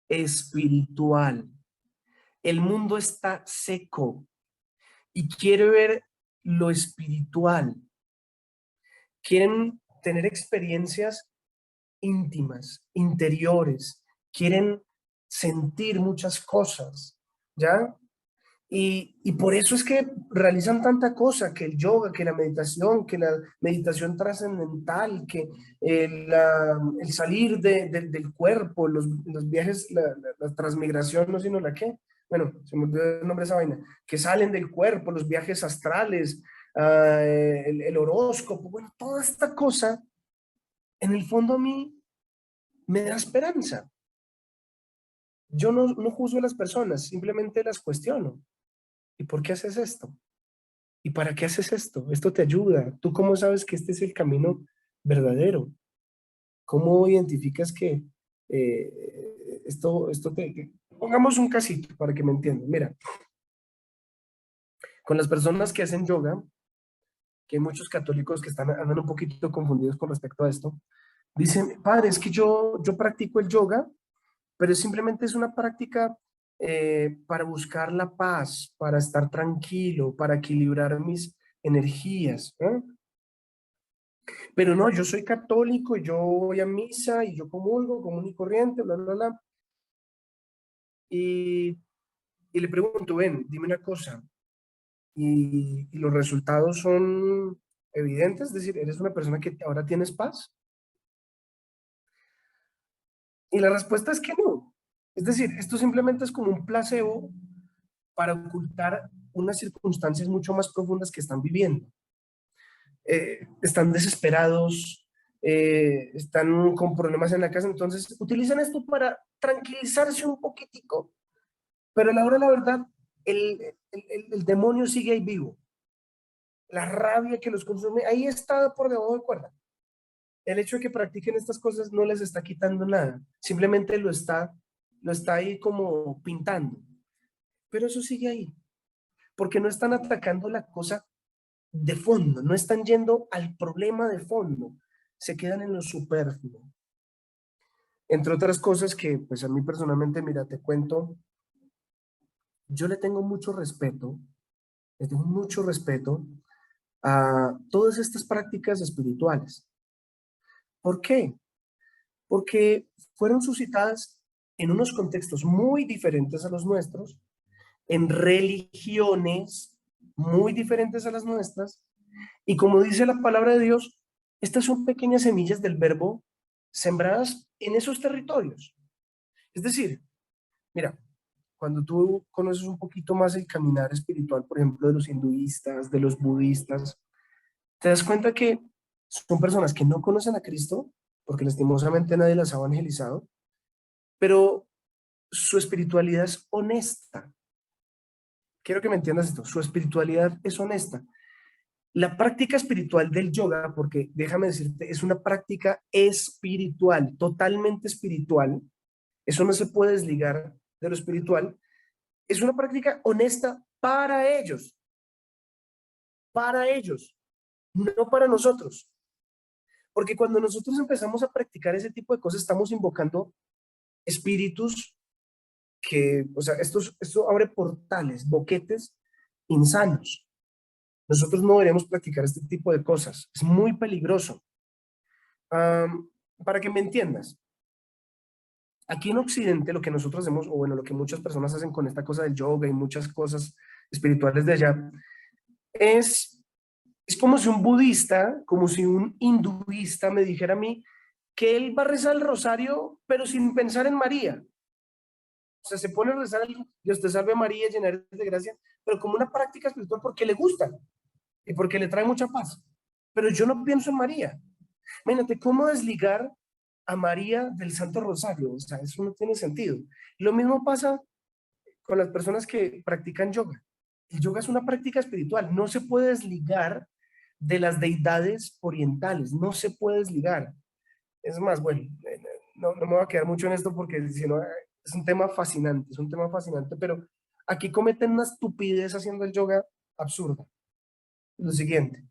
espiritual. El mundo está seco y quiere ver lo espiritual. Quieren tener experiencias íntimas, interiores, quieren sentir muchas cosas, ¿ya? Y por eso es que realizan tanta cosa, que el yoga, que la meditación trascendental, que el salir del cuerpo, los viajes, la transmigración, no sé sino la qué, bueno, se me olvidó el nombre de esa vaina, que salen del cuerpo, los viajes astrales, el horóscopo, bueno, toda esta cosa, en el fondo a mí me da esperanza. Yo no juzgo a las personas, simplemente las cuestiono. ¿Y por qué haces esto? ¿Y para qué haces esto? Esto te ayuda. ¿Tú cómo sabes que este es el camino verdadero? ¿Cómo identificas que esto te... Pongamos un casito para que me entiendan. Mira, con las personas que hacen yoga, que hay muchos católicos que andan un poquito confundidos con respecto a esto, dicen, padre, es que yo practico el yoga, pero simplemente es una práctica para buscar la paz, para estar tranquilo, para equilibrar mis energías. ¿Eh? Pero no, yo soy católico, yo voy a misa y yo comulgo, común y corriente, bla, bla, bla. Y, y le pregunto, ven, dime una cosa, y los resultados son evidentes, es decir, ¿eres una persona que ahora tienes paz? Y la respuesta es que no. Es decir, esto simplemente es como un placebo para ocultar unas circunstancias mucho más profundas que están viviendo. Están desesperados, están con problemas en la casa, entonces utilizan esto para tranquilizarse un poquitico, pero a la hora de la verdad, el demonio sigue ahí vivo. La rabia que los consume, ahí está por debajo de cuerda. El hecho de que practiquen estas cosas no les está quitando nada, simplemente lo está ahí como pintando, pero eso sigue ahí, porque no están atacando la cosa de fondo, no están yendo al problema de fondo, se quedan en lo superfluo. Entre otras cosas que, pues a mí personalmente, mira, te cuento, yo le tengo mucho respeto a todas estas prácticas espirituales. ¿Por qué? Porque fueron suscitadas en unos contextos muy diferentes a los nuestros, en religiones muy diferentes a las nuestras, y como dice la palabra de Dios, estas son pequeñas semillas del verbo sembradas en esos territorios. Es decir, mira, cuando tú conoces un poquito más el caminar espiritual, por ejemplo, de los hinduistas, de los budistas, te das cuenta que son personas que no conocen a Cristo, porque lastimosamente nadie las ha evangelizado, pero su espiritualidad es honesta. Quiero que me entiendas esto, su espiritualidad es honesta. La práctica espiritual del yoga, porque déjame decirte, es una práctica espiritual, totalmente espiritual. Eso no se puede desligar de lo espiritual. Es una práctica honesta para ellos, no para nosotros. Porque cuando nosotros empezamos a practicar ese tipo de cosas, estamos invocando espíritus que, o sea, esto abre portales, boquetes insanos. Nosotros no deberíamos practicar este tipo de cosas. Es muy peligroso. Para que me entiendas, aquí en Occidente lo que nosotros hacemos, o bueno, lo que muchas personas hacen con esta cosa del yoga y muchas cosas espirituales de allá, es como si un budista, como si un hinduista me dijera a mí que él va a rezar el rosario, pero sin pensar en María. O sea, se pone a rezar el Dios te salve María, llena eres de gracia, pero como una práctica espiritual porque le gusta y porque le trae mucha paz. Pero yo no pienso en María. Imagínate cómo desligar a María del Santo Rosario. O sea, eso no tiene sentido. Lo mismo pasa con las personas que practican yoga. El yoga es una práctica espiritual. No se puede desligar de las deidades orientales. No se puede desligar. Es más, bueno, no me voy a quedar mucho en esto porque si no, es un tema fascinante, es un tema fascinante, pero aquí cometen una estupidez haciendo el yoga absurda. Lo siguiente,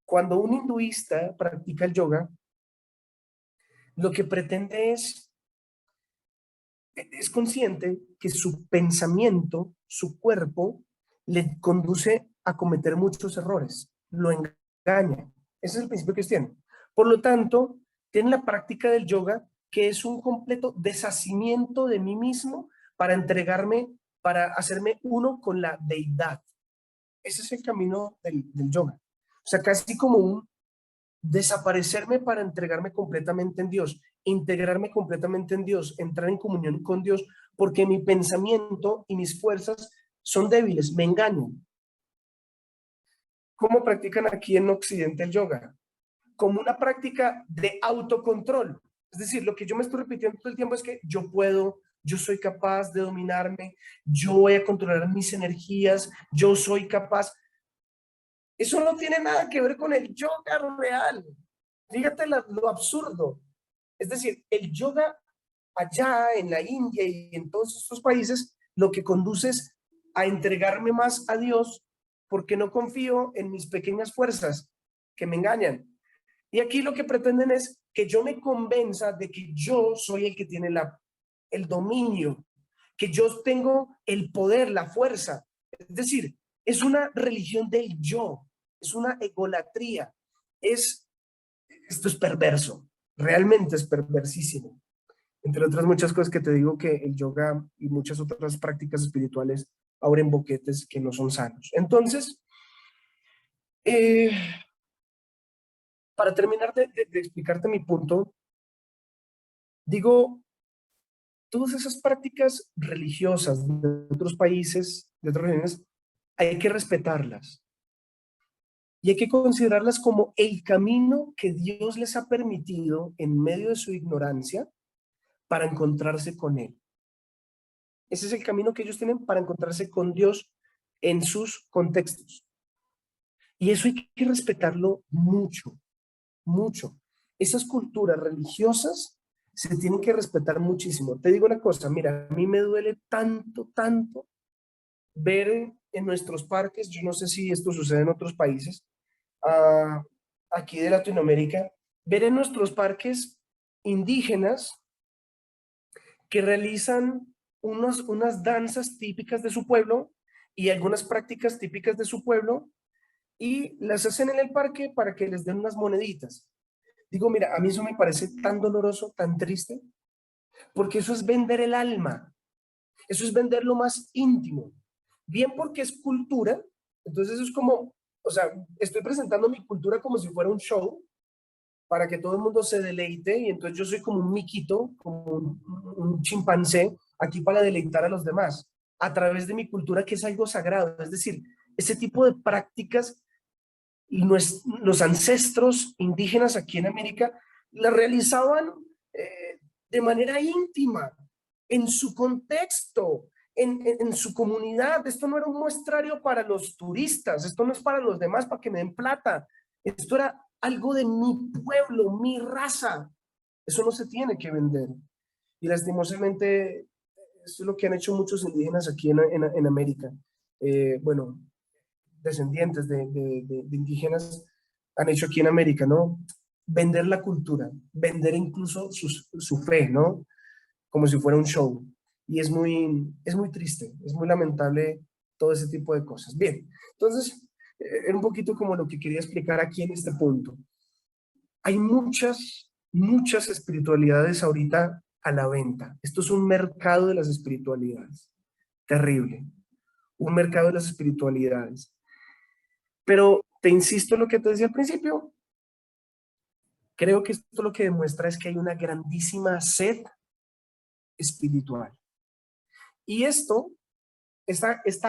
cuando un hinduista practica el yoga, lo que pretende es consciente que su pensamiento, su cuerpo, le conduce a cometer muchos errores, lo engaña. Ese es el principio cristiano. Por lo tanto, tiene la práctica del yoga, que es un completo deshacimiento de mí mismo para entregarme, para hacerme uno con la deidad. Ese es el camino del yoga. O sea, casi como un desaparecerme para entregarme completamente en Dios, integrarme completamente en Dios, entrar en comunión con Dios, porque mi pensamiento y mis fuerzas son débiles, me engañan. ¿Cómo practican aquí en Occidente el yoga? Como una práctica de autocontrol. Es decir, lo que yo me estoy repitiendo todo el tiempo es que yo puedo, yo soy capaz de dominarme, yo voy a controlar mis energías, yo soy capaz. Eso no tiene nada que ver con el yoga real. Fíjate lo absurdo. Es decir, el yoga allá en la India y en todos estos países, lo que conduce es a entregarme más a Dios porque no confío en mis pequeñas fuerzas que me engañan. Y aquí lo que pretenden es que yo me convenza de que yo soy el que tiene el dominio, que yo tengo el poder, la fuerza. Es decir, es una religión del yo, es una egolatría, es esto es perverso, realmente es perversísimo. Entre otras muchas cosas que te digo que el yoga y muchas otras prácticas espirituales abren boquetes que no son sanos. Entonces, eh, para terminar de explicarte mi punto, digo, todas esas prácticas religiosas de otros países, de otras religiones, hay que respetarlas y hay que considerarlas como el camino que Dios les ha permitido en medio de su ignorancia para encontrarse con Él. Ese es el camino que ellos tienen para encontrarse con Dios en sus contextos. Y eso hay que respetarlo mucho, mucho. Esas culturas religiosas se tienen que respetar muchísimo. Te digo una cosa, mira, a mí me duele tanto, tanto ver en nuestros parques, yo no sé si esto sucede en otros países, aquí de Latinoamérica, ver en nuestros parques indígenas que realizan unas danzas típicas de su pueblo y algunas prácticas típicas de su pueblo y las hacen en el parque para que les den unas moneditas. Digo, mira, a mí eso me parece tan doloroso, tan triste, porque eso es vender el alma, eso es vender lo más íntimo. Bien porque es cultura, entonces es como, o sea, estoy presentando mi cultura como si fuera un show, para que todo el mundo se deleite y entonces yo soy como un miquito, como un chimpancé aquí para deleitar a los demás a través de mi cultura que es algo sagrado. Es decir, ese tipo de prácticas los ancestros indígenas aquí en América las realizaban de manera íntima, en su contexto, en su comunidad. Esto no era un muestrario para los turistas, esto no es para los demás, para que me den plata. Esto era algo de mi pueblo, mi raza. Eso no se tiene que vender. Y lastimosamente, esto es lo que han hecho muchos indígenas aquí en América. Bueno, descendientes de indígenas han hecho aquí en América, ¿no? Vender la cultura, vender incluso su fe, ¿no? Como si fuera un show. Y es muy triste, es muy lamentable todo ese tipo de cosas. Bien, entonces, era un poquito como lo que quería explicar aquí en este punto. Hay muchas espiritualidades ahorita a la venta. Esto es un mercado de las espiritualidades. Terrible. Un mercado de las espiritualidades. Pero te insisto en lo que te decía al principio. Creo que esto lo que demuestra es que hay una grandísima sed espiritual. Y esta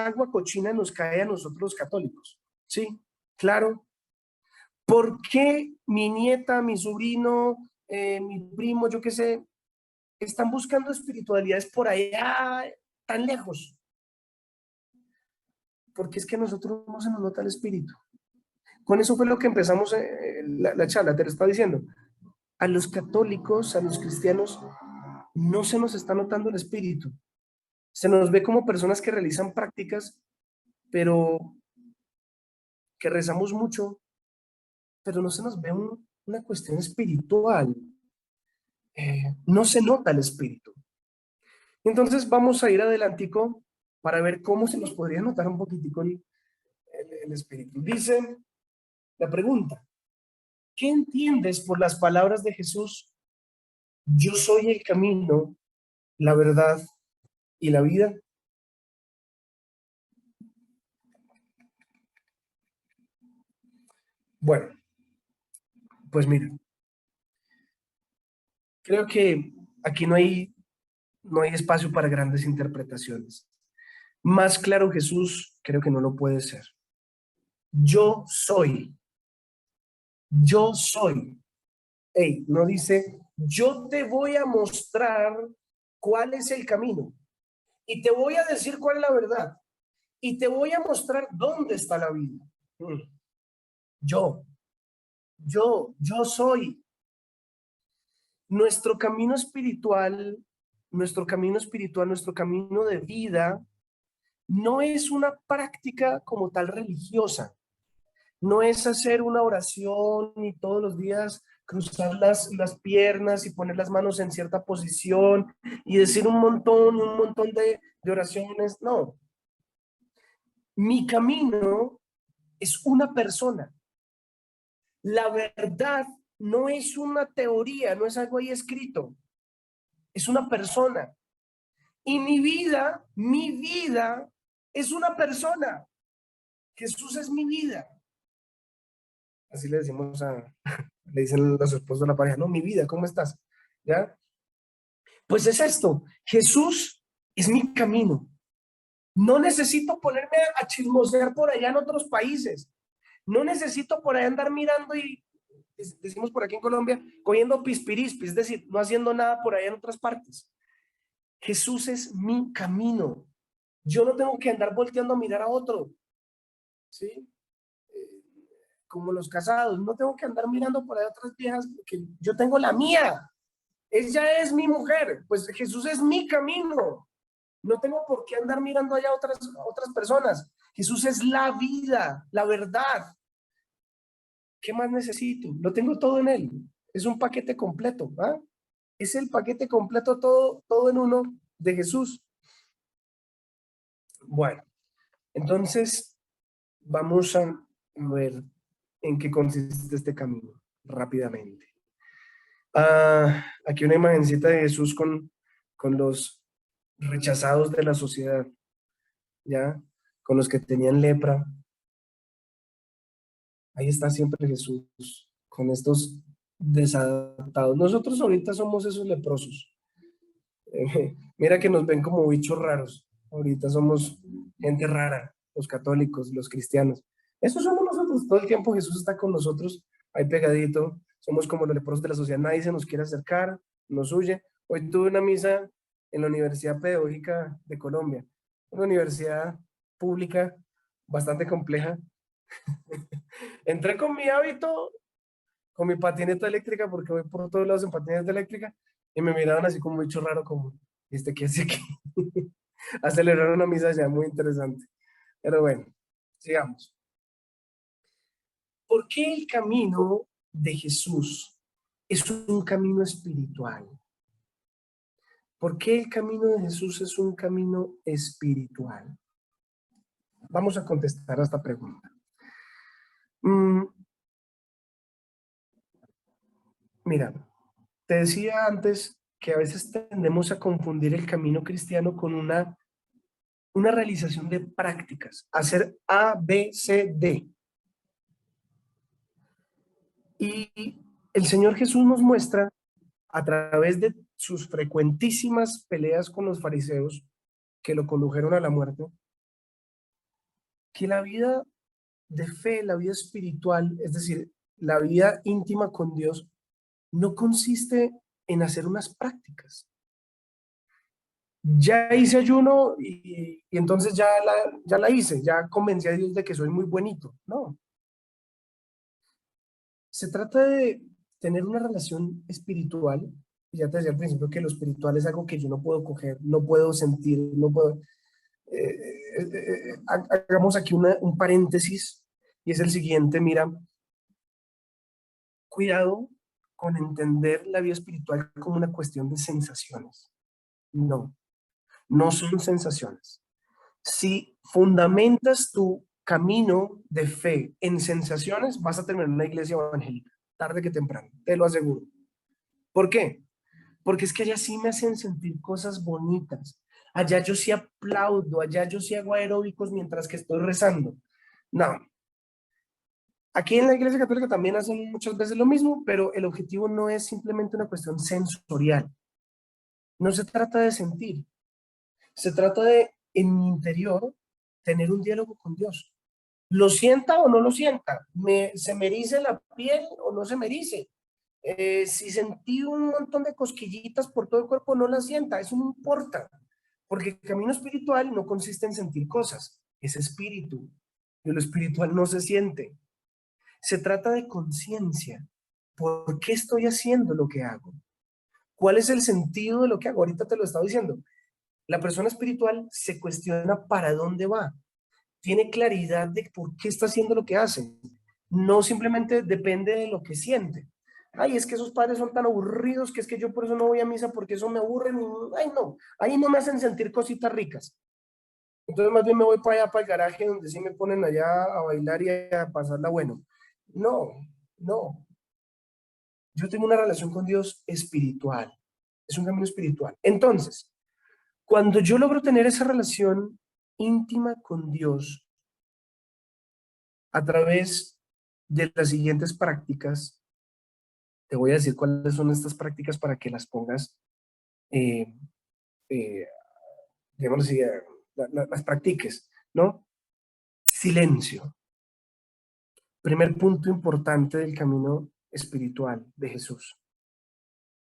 agua cochina nos cae a nosotros los católicos. Sí, claro. ¿Por qué mi nieta, mi sobrino, mi primo, yo qué sé, están buscando espiritualidades por allá tan lejos? Porque es que a nosotros no se nos nota el espíritu. Con eso fue lo que empezamos la charla, te lo estaba diciendo. A los católicos, a los cristianos, no se nos está notando el espíritu. Se nos ve como personas que realizan prácticas, pero que rezamos mucho, pero no se nos ve una cuestión espiritual. No se nota el espíritu. Entonces vamos a ir adelantico para ver cómo se nos podría notar un poquitico el espíritu. Dice la pregunta, ¿qué entiendes por las palabras de Jesús? Yo soy el camino, la verdad y la vida. Bueno, pues mira, creo que aquí no hay espacio para grandes interpretaciones. Más claro Jesús, creo que no lo puede ser. Yo soy, yo soy. Hey, no dice, yo te voy a mostrar cuál es el camino y te voy a decir cuál es la verdad y te voy a mostrar dónde está la vida. Yo, yo soy. Nuestro camino espiritual, nuestro camino de vida, no es una práctica como tal religiosa. No es hacer una oración y todos los días cruzar las piernas y poner las manos en cierta posición y decir un montón de oraciones. No, mi camino es una persona. La verdad no es una teoría, no es algo ahí escrito, es una persona. Y mi vida es una persona. Jesús es mi vida. Así le decimos le dicen los esposos de la pareja, no, mi vida, ¿cómo estás? ¿Ya? Pues es esto, Jesús es mi camino. No necesito ponerme a chismosear por allá en otros países. No necesito por allá andar mirando y, decimos por aquí en Colombia, cogiendo pispirispis, es decir, no haciendo nada por allá en otras partes. Jesús es mi camino. Yo no tengo que andar volteando a mirar a otro, ¿sí? Como los casados, no tengo que andar mirando por ahí a otras viejas porque yo tengo la mía. Ella es mi mujer, pues Jesús es mi camino. No tengo por qué andar mirando allá a otras personas. Jesús es la vida, la verdad. ¿Qué más necesito? Lo tengo todo en él. Es un paquete completo, ¿ah? Es el paquete completo, todo en uno de Jesús. Bueno, entonces vamos a ver en qué consiste este camino rápidamente. Aquí una imagencita de Jesús con los rechazados de la sociedad, ¿ya? Con los que tenían lepra. Ahí está siempre Jesús, con estos desadaptados. Nosotros ahorita somos esos leprosos. Mira que nos ven como bichos raros. Ahorita somos gente rara, los católicos, los cristianos. Eso somos nosotros. Todo el tiempo Jesús está con nosotros, ahí pegadito. Somos como los leprosos de la sociedad. Nadie se nos quiere acercar, nos huye. Hoy tuve una misa en la Universidad Pedagógica de Colombia, una universidad pública bastante compleja. Entré con mi hábito, con mi patineta eléctrica, porque voy por todos lados en patineta eléctrica, y me miraban así como un bicho raro, como, ¿qué hace aquí? A celebrar una misa ya muy interesante. Pero bueno, sigamos. ¿Por qué el camino de Jesús es un camino espiritual? ¿Por qué el camino de Jesús es un camino espiritual? Vamos a contestar a esta pregunta. Mira, te decía antes que a veces tendemos a confundir el camino cristiano con una realización de prácticas, hacer A, B, C, D. Y el Señor Jesús nos muestra a través de sus frecuentísimas peleas con los fariseos que lo condujeron a la muerte, que la vida de fe, la vida espiritual, es decir, la vida íntima con Dios, no consiste en hacer unas prácticas. Ya hice ayuno y entonces ya la hice, ya convencí a Dios de que soy muy bonito. No, se trata de tener una relación espiritual. Y ya te decía al principio que lo espiritual es algo que yo no puedo coger, no puedo sentir, no puedo. Hagamos aquí un paréntesis y es el siguiente, mira, cuidado con entender la vida espiritual como una cuestión de sensaciones. No, no son sensaciones. Si fundamentas tu camino de fe en sensaciones, vas a terminar en una iglesia evangélica, tarde que temprano, te lo aseguro. ¿Por qué? Porque es que allá sí me hacen sentir cosas bonitas. Allá yo sí aplaudo, allá yo sí hago aeróbicos mientras que estoy rezando. No. Aquí en la Iglesia Católica también hacen muchas veces lo mismo, pero el objetivo no es simplemente una cuestión sensorial. No se trata de sentir, se trata de, en mi interior, tener un diálogo con Dios. Lo sienta o no lo sienta, se me erice la piel o no se me erice. Si sentí un montón de cosquillitas por todo el cuerpo, no las sienta, eso no importa, porque el camino espiritual no consiste en sentir cosas, es espíritu, y lo espiritual no se siente. Se trata de conciencia. ¿Por qué estoy haciendo lo que hago? ¿Cuál es el sentido de lo que hago? Ahorita te lo estaba diciendo. La persona espiritual se cuestiona para dónde va, tiene claridad de por qué está haciendo lo que hace. No simplemente depende de lo que siente. Ay, es que esos padres son tan aburridos que es que yo por eso no voy a misa porque eso me aburre. Ay, no, ahí no me hacen sentir cositas ricas. Entonces más bien me voy para allá, para el garaje donde sí me ponen allá a bailar y a pasarla bueno. No, no. Yo tengo una relación con Dios espiritual. Es un camino espiritual. Entonces, cuando yo logro tener esa relación íntima con Dios a través de las siguientes prácticas, te voy a decir cuáles son estas prácticas para que las pongas, eh, eh, digamos así, las practiques, ¿no? Silencio. Primer punto importante del camino espiritual de Jesús.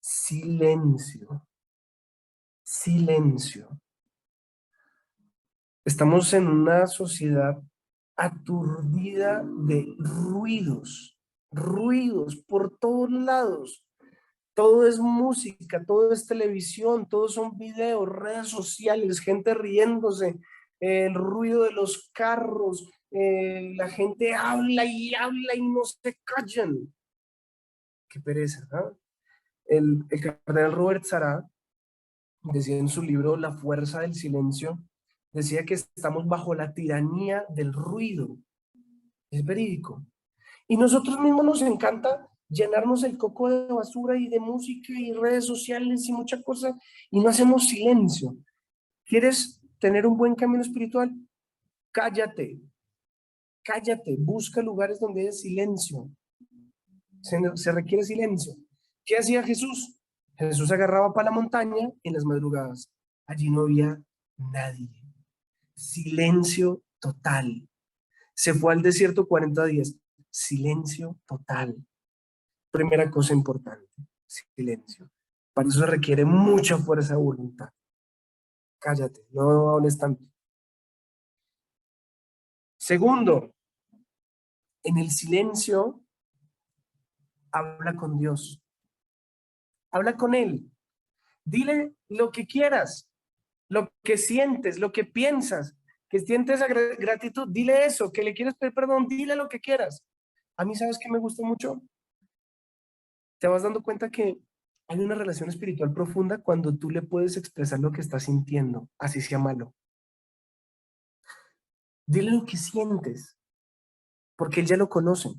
Silencio. Silencio. Estamos en una sociedad aturdida de ruidos, ruidos por todos lados. Todo es música, todo es televisión, todos son videos, redes sociales, gente riéndose, el ruido de los carros, la gente habla y no se callan. Qué pereza, ¿no? El cardenal Robert Sará decía en su libro La fuerza del silencio, decía que estamos bajo la tiranía del ruido. Es verídico. Y nosotros mismos nos encanta llenarnos el coco de basura y de música y redes sociales y mucha cosa y no hacemos silencio. ¿Quieres tener un buen camino espiritual? Cállate, cállate, busca lugares donde hay silencio. Se requiere silencio. ¿Qué hacía Jesús? Jesús agarraba para la montaña en las madrugadas. Allí no había nadie. Silencio total. Se fue al desierto 40 días. Silencio total. Primera cosa importante, silencio. Para eso se requiere mucha fuerza de voluntad. Cállate, no hables tanto. Segundo, en el silencio, habla con Dios. Habla con Él. Dile lo que quieras, lo que sientes, lo que piensas, que sientes esa gratitud, dile eso, que le quieres pedir perdón, dile lo que quieras. A mí, ¿sabes qué me gusta mucho? Te vas dando cuenta que hay una relación espiritual profunda cuando tú le puedes expresar lo que estás sintiendo, así sea malo. Dile lo que sientes, porque Él ya lo conoce.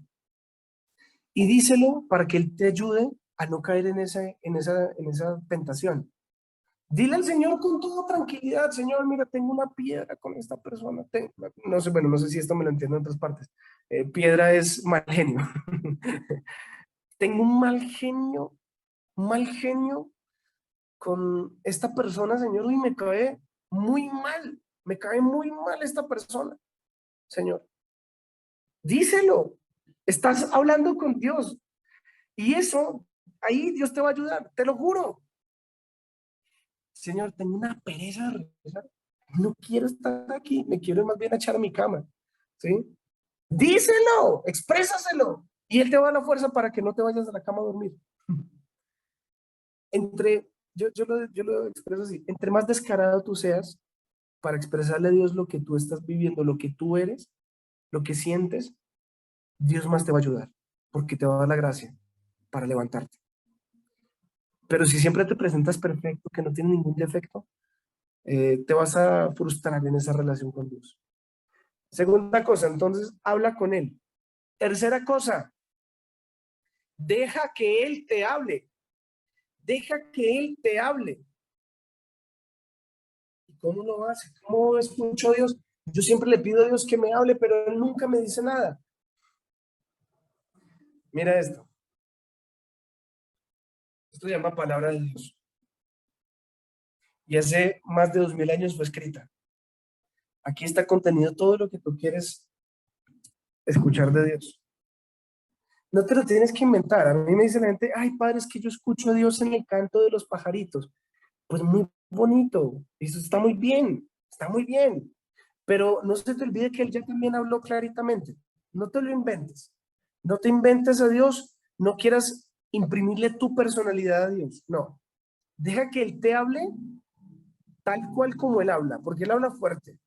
Y díselo para que Él te ayude a no caer en esa tentación. Dile al Señor con toda tranquilidad, Señor, mira, tengo una piedra con esta persona. No sé, bueno, no sé si esto me lo entiendo en otras partes. Piedra es mal genio. Tengo un mal genio con esta persona, Señor, y me cae muy mal esta persona, Señor. Díselo, estás hablando con Dios y eso, ahí Dios te va a ayudar, te lo juro. Señor, tengo una pereza de rezar, no quiero estar aquí, me quiero más bien echar a mi cama, ¿sí? Díselo, exprésaselo y Él te va a dar la fuerza para que no te vayas a la cama a dormir. Yo lo expreso así, entre más descarado tú seas para expresarle a Dios lo que tú estás viviendo, lo que tú eres, lo que sientes, Dios más te va a ayudar, porque te va a dar la gracia para levantarte. Pero si siempre te presentas perfecto, que no tiene ningún defecto, te vas a frustrar en esa relación con Dios. Segunda cosa, entonces, habla con Él. Tercera cosa, deja que Él te hable. Deja que Él te hable. ¿Y cómo lo hace? ¿Cómo escucho a Dios? Yo siempre le pido a Dios que me hable, pero Él nunca me dice nada. Mira esto. Esto se llama palabra de Dios. Y hace más de 2000 años fue escrita. Aquí está contenido todo lo que tú quieres escuchar de Dios. No te lo tienes que inventar. A mí me dice la gente, ay, padre, es que yo escucho a Dios en el canto de los pajaritos. Pues muy bonito, eso está muy bien, está muy bien. Pero no se te olvide que Él ya también habló claritamente. No te lo inventes. No te inventes a Dios, no quieras imprimirle tu personalidad a Dios. No, deja que Él te hable tal cual como Él habla, porque Él habla fuerte.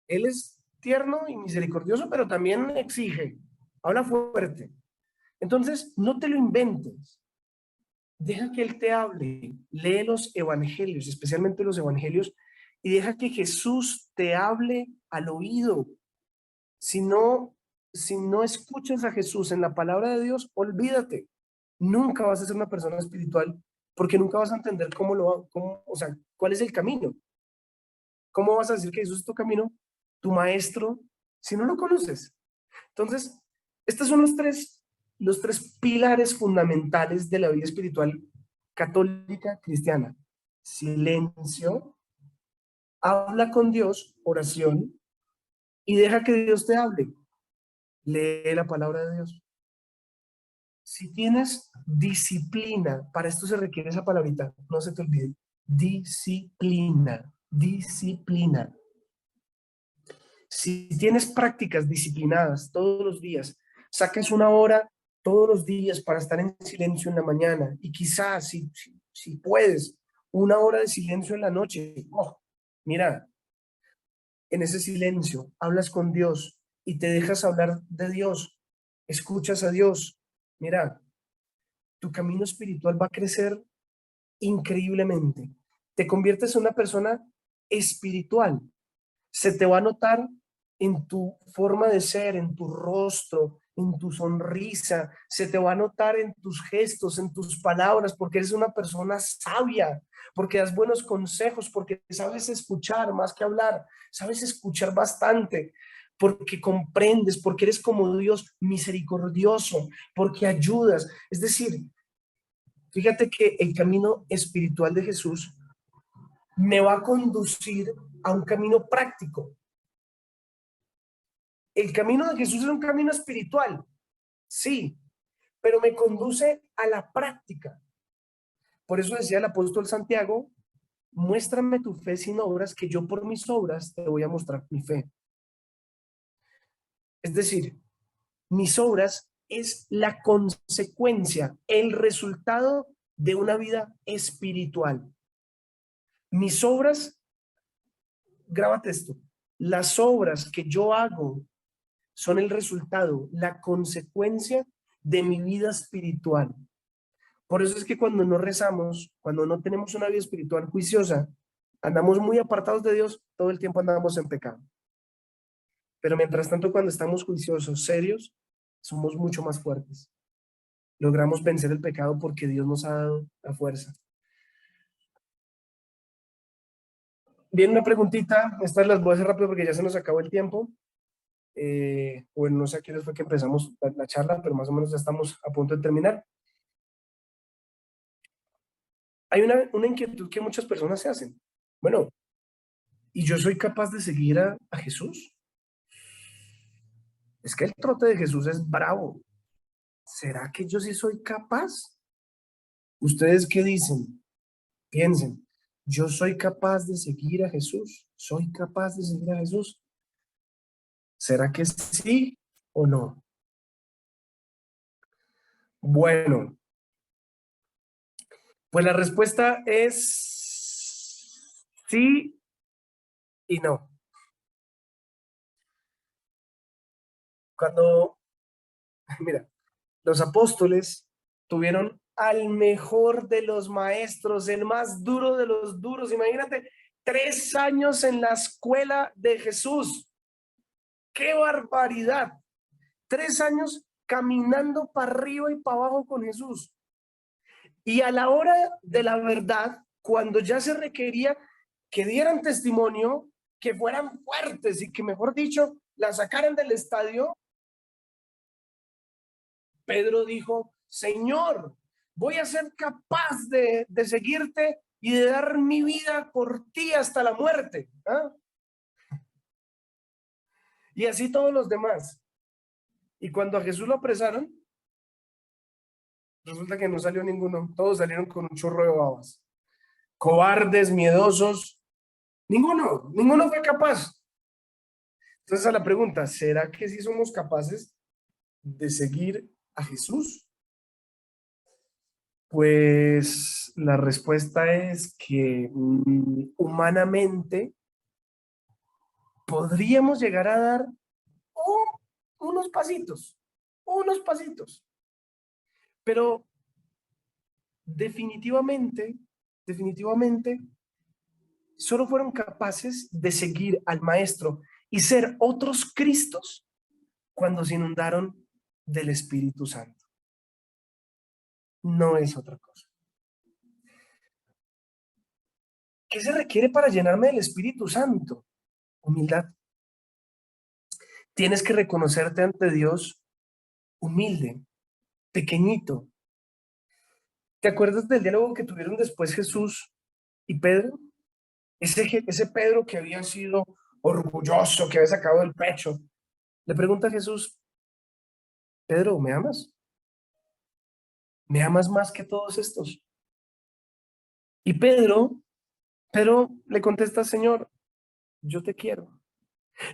Él es tierno y misericordioso, pero también exige, habla fuerte. Entonces, no te lo inventes. Deja que Él te hable. Lee los evangelios, especialmente los evangelios, y deja que Jesús te hable al oído. Si no, si no escuchas a Jesús en la palabra de Dios, olvídate. nunca vas a ser una persona espiritual porque nunca vas a entender o sea, cuál es el camino. ¿Cómo vas a decir que Jesús es tu camino, tu maestro, si no lo conoces? Entonces, estos son los tres pilares fundamentales de la vida espiritual católica cristiana. Silencio, habla con Dios, oración, y deja que Dios te hable. Lee la palabra de Dios. Si tienes disciplina, para esto se requiere esa palabrita, no se te olvide. Disciplina, disciplina. Si tienes prácticas disciplinadas todos los días, sacas una hora todos los días para estar en silencio en la mañana y quizás, si puedes, una hora de silencio en la noche. Oh, mira, en ese silencio hablas con Dios y te dejas hablar de Dios, escuchas a Dios. Mira, tu camino espiritual va a crecer increíblemente. Te conviertes en una persona espiritual. Se te va a notar en tu forma de ser, en tu rostro, en tu sonrisa, se te va a notar en tus gestos, en tus palabras, porque eres una persona sabia, porque das buenos consejos, porque sabes escuchar más que hablar, sabes escuchar bastante, porque comprendes, porque eres como Dios misericordioso, porque ayudas. Es decir, fíjate que el camino espiritual de Jesús me va a conducir a un camino práctico. El camino de Jesús es un camino espiritual, sí, pero me conduce a la práctica. Por eso decía el apóstol Santiago, muéstrame tu fe sin obras, que yo por mis obras te voy a mostrar mi fe. Es decir, mis obras es la consecuencia, el resultado de una vida espiritual. Mis obras, grábate esto, las obras que yo hago son el resultado, la consecuencia de mi vida espiritual. Por eso es que cuando no rezamos, cuando no tenemos una vida espiritual juiciosa, andamos muy apartados de Dios, todo el tiempo andamos en pecado. Pero mientras tanto, cuando estamos juiciosos, serios, somos mucho más fuertes. Logramos vencer el pecado porque Dios nos ha dado la fuerza. Bien, una preguntita, estas las voy a hacer rápido porque ya se nos acabó el tiempo. Bueno, no sé a qué fue que empezamos la charla, pero más o menos ya estamos a punto de terminar. Hay una inquietud que muchas personas se hacen. Bueno, ¿y yo soy capaz de seguir a Jesús? Es que el trote de Jesús es bravo. ¿Será que yo sí soy capaz? ¿Ustedes qué dicen? Piensen, ¿yo soy capaz de seguir a Jesús? ¿Soy capaz de seguir a Jesús? ¿Será que sí o no? Bueno, pues la respuesta es sí y no. Cuando, mira, los apóstoles tuvieron al mejor de los maestros, el más duro de los duros. Imagínate, 3 años en la escuela de Jesús. ¡Qué barbaridad! 3 años caminando para arriba y para abajo con Jesús. Y a la hora de la verdad, cuando ya se requería que dieran testimonio, que fueran fuertes y que, mejor dicho, la sacaran del estadio, Pedro dijo, Señor, voy a ser capaz de seguirte y de dar mi vida por ti hasta la muerte. ¿Ah? Y así todos los demás. Y cuando a Jesús lo apresaron, resulta que no salió ninguno. Todos salieron con un chorro de babas. Cobardes, miedosos. Ninguno fue capaz. Entonces a la pregunta, ¿será que sí somos capaces de seguir a Jesús? Pues la respuesta es que humanamente podríamos llegar a dar unos pasitos, pero definitivamente, solo fueron capaces de seguir al Maestro y ser otros Cristos cuando se inundaron del Espíritu Santo. no es otra cosa. ¿Qué se requiere para llenarme del Espíritu Santo? Humildad. Tienes que reconocerte ante Dios humilde, pequeñito. ¿Te acuerdas del diálogo que tuvieron después Jesús y Pedro? Ese Pedro que había sido orgulloso, que había sacado del pecho. Le pregunta a Jesús, Pedro, ¿me amas? ¿Me amas más que todos estos? Y Pedro le contesta, Señor, yo te quiero.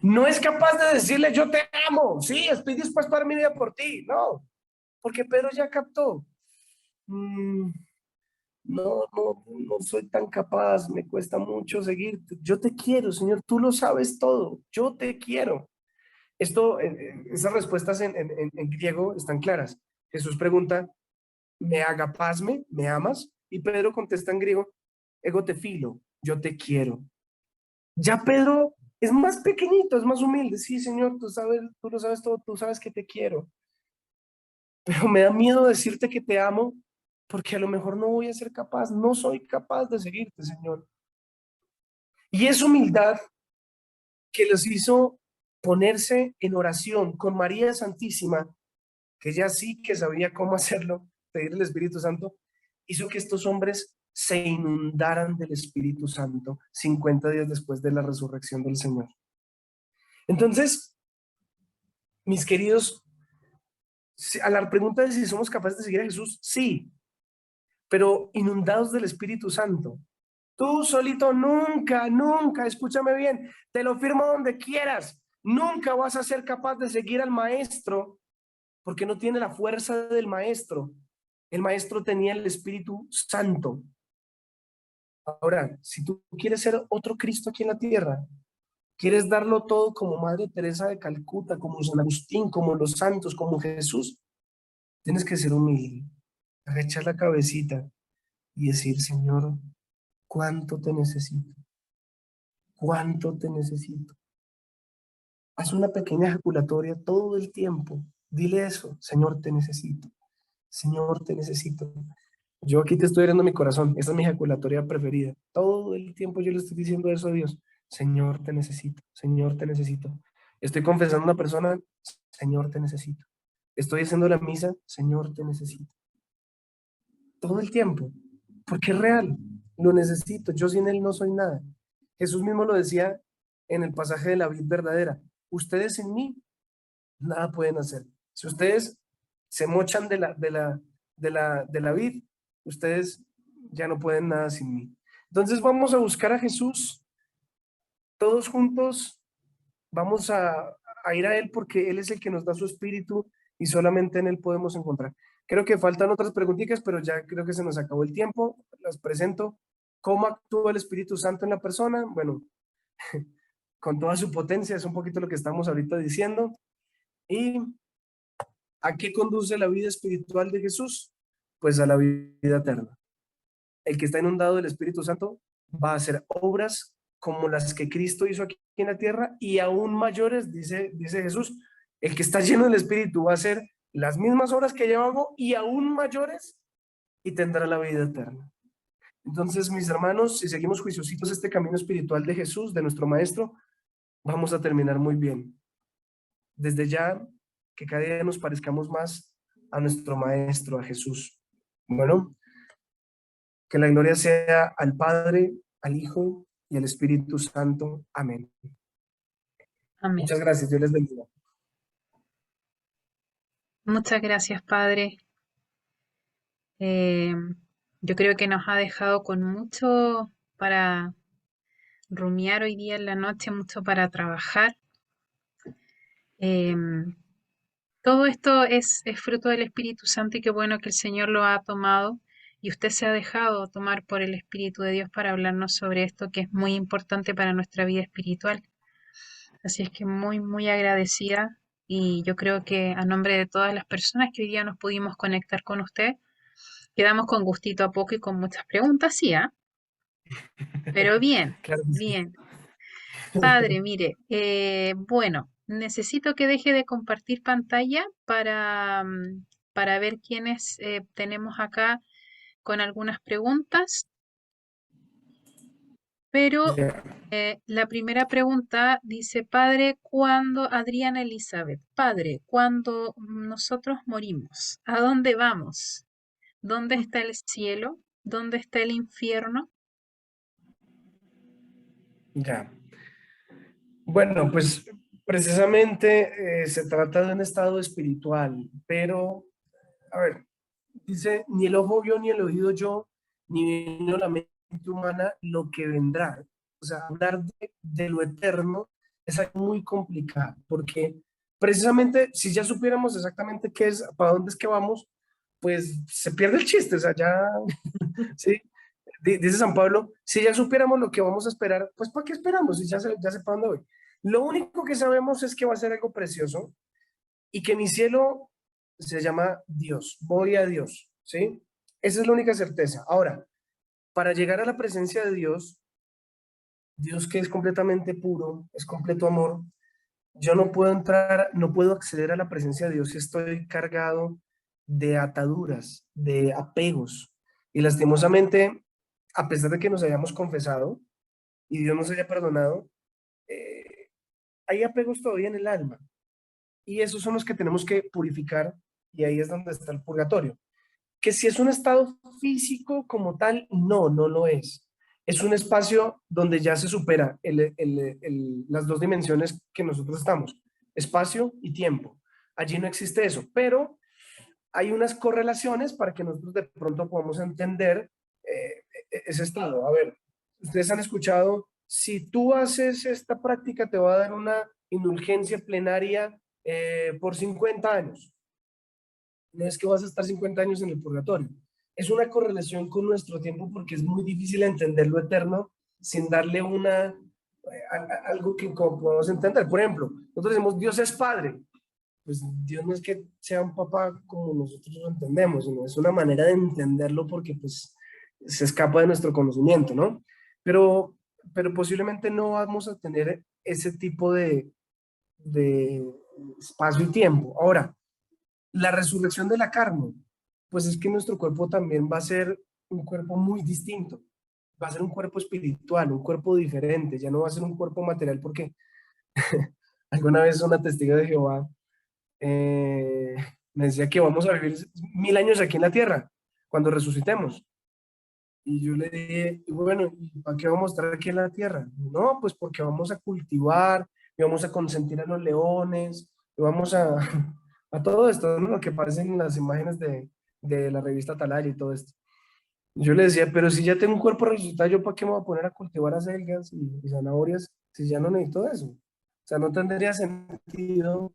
No es capaz de decirle, yo te amo, sí, estoy dispuesto a dar mi vida por ti. No, porque Pedro ya captó. "Mm, no soy tan capaz, me cuesta mucho seguirte. Yo te quiero, Señor, tú lo sabes todo, yo te quiero. Esas respuestas en griego están claras. Jesús pregunta, ¿me agapasme? ¿Me amas? Y Pedro contesta en griego, ego te filo, yo te quiero. Ya Pedro es más pequeñito, es más humilde. Sí, Señor, tú sabes, tú lo sabes todo, tú sabes que te quiero. Pero me da miedo decirte que te amo porque a lo mejor no voy a ser capaz, no soy capaz de seguirte, Señor. Y es humildad que los hizo ponerse en oración con María Santísima, que ya sí que sabía cómo hacerlo, pedir el Espíritu Santo, hizo que estos hombres se inundaran del Espíritu Santo 50 días después de la resurrección del Señor. Entonces, mis queridos, a la pregunta de si somos capaces de seguir a Jesús, sí, pero inundados del Espíritu Santo. Tú solito nunca, nunca, escúchame bien, te lo firmo donde quieras, nunca vas a ser capaz de seguir al maestro porque no tiene la fuerza del maestro. El maestro tenía el Espíritu Santo. Ahora, si tú quieres ser otro Cristo aquí en la tierra, quieres darlo todo como Madre Teresa de Calcuta, como San Agustín, como los santos, como Jesús, tienes que ser humilde, agachar la cabecita y decir, Señor, ¿cuánto te necesito? ¿Cuánto te necesito? Haz una pequeña ejaculatoria todo el tiempo. Dile eso, Señor, te necesito. Señor, te necesito. Yo aquí te estoy abriendo mi corazón. Esa es mi ejaculatoria preferida. Todo el tiempo yo le estoy diciendo eso a Dios. Señor, te necesito. Señor, te necesito. Estoy confesando a una persona. Señor, te necesito. Estoy haciendo la misa. Señor, te necesito. Todo el tiempo. Porque es real. Lo necesito. Yo sin Él no soy nada. Jesús mismo lo decía en el pasaje de la vid verdadera. Ustedes sin mí nada pueden hacer. Si ustedes se mochan de la vid, ustedes ya no pueden nada sin mí. Entonces vamos a buscar a Jesús, todos juntos, vamos a ir a Él porque Él es el que nos da su espíritu y solamente en Él podemos encontrar. Creo que faltan otras preguntitas, pero ya creo que se nos acabó el tiempo. Las presento. ¿Cómo actúa el Espíritu Santo en la persona? Bueno, con toda su potencia, es un poquito lo que estamos ahorita diciendo. ¿Y a qué conduce la vida espiritual de Jesús? Pues a la vida eterna. El que está inundado del Espíritu Santo va a hacer obras como las que Cristo hizo aquí en la tierra y aún mayores, dice Jesús. El que está lleno del Espíritu va a hacer las mismas obras que yo hago y aún mayores y tendrá la vida eterna. Entonces, mis hermanos, si seguimos juiciositos este camino espiritual de Jesús, de nuestro Maestro, vamos a terminar muy bien. Desde ya, que cada día nos parezcamos más a nuestro Maestro, a Jesús. Bueno, que la gloria sea al Padre, al Hijo y al Espíritu Santo. Amén. Amén. Muchas gracias. Dios les bendiga. Muchas gracias, Padre. Yo creo que nos ha dejado con mucho para rumiar hoy día en la noche, mucho para trabajar. Todo esto es fruto del Espíritu Santo y qué bueno que el Señor lo ha tomado y usted se ha dejado tomar por el Espíritu de Dios para hablarnos sobre esto que es muy importante para nuestra vida espiritual. Así es que muy, muy agradecida y yo creo que a nombre de todas las personas que hoy día nos pudimos conectar con usted, quedamos con gustito a poco y con muchas preguntas, sí, ¿ah? Pero bien, Claro que sí. bien. Padre, mire, bueno, necesito que deje de compartir pantalla para para ver quiénes tenemos acá con algunas preguntas, pero Ya. la primera pregunta dice, Padre, ¿cuándo, Adriana Elizabeth, Padre, cuando nosotros morimos, ¿a dónde vamos? ¿Dónde está el cielo? ¿Dónde está el infierno? Ya. Bueno, pues precisamente se trata de un estado espiritual, pero, a ver, dice, ni el ojo vio, ni el oído yo, ni vino la mente humana lo que vendrá. O sea, hablar de lo eterno es algo muy complicado, porque precisamente si ya supiéramos exactamente qué es, para dónde es que vamos, pues se pierde el chiste, o sea, ya, sí, dice San Pablo, si ya supiéramos lo que vamos a esperar, pues ¿para qué esperamos? Si ya sé para dónde voy. Lo único que sabemos es que va a ser algo precioso y que mi cielo se llama Dios, voy a Dios, ¿sí? Esa es la única certeza. Ahora, para llegar a la presencia de Dios, Dios que es completamente puro, es completo amor, yo no puedo entrar, no puedo acceder a la presencia de Dios si estoy cargado de ataduras, de apegos. Y lastimosamente, a pesar de que nos hayamos confesado y Dios nos haya perdonado, eh, hay apegos todavía en el alma. Y esos son los que tenemos que purificar y ahí es donde está el purgatorio. Que si es un estado físico como tal, no, no lo es. Es un espacio donde ya se supera las dos dimensiones que nosotros estamos, espacio y tiempo. Allí no existe eso, pero hay unas correlaciones para que nosotros de pronto podamos entender ese estado. A ver, ustedes han escuchado, si tú haces esta práctica te va a dar una indulgencia plenaria por 50 años. No es que vas a estar 50 años en el purgatorio. Es una correlación con nuestro tiempo porque es muy difícil entender lo eterno sin darle algo que podamos entender. Por ejemplo, nosotros decimos Dios es Padre. Pues Dios no es que sea un papá como nosotros lo entendemos, sino es una manera de entenderlo porque pues se escapa de nuestro conocimiento, ¿no? Pero, pero posiblemente no vamos a tener ese tipo de espacio y tiempo. Ahora, la resurrección de la carne, pues es que nuestro cuerpo también va a ser un cuerpo muy distinto, va a ser un cuerpo espiritual, un cuerpo diferente, ya no va a ser un cuerpo material porque alguna vez una testigo de Jehová me decía que vamos a vivir 1000 años aquí en la tierra cuando resucitemos. Y yo le dije, bueno, ¿y para qué vamos a estar aquí en la tierra? No, pues porque vamos a cultivar, y vamos a consentir a los leones, y vamos a todo esto, ¿no? Lo que aparecen en las imágenes de la revista Atalaya y todo esto. Yo le decía, pero si ya tengo un cuerpo resucitado, ¿yo para qué me voy a poner a cultivar acelgas y zanahorias si ya no necesito eso? O sea, no tendría sentido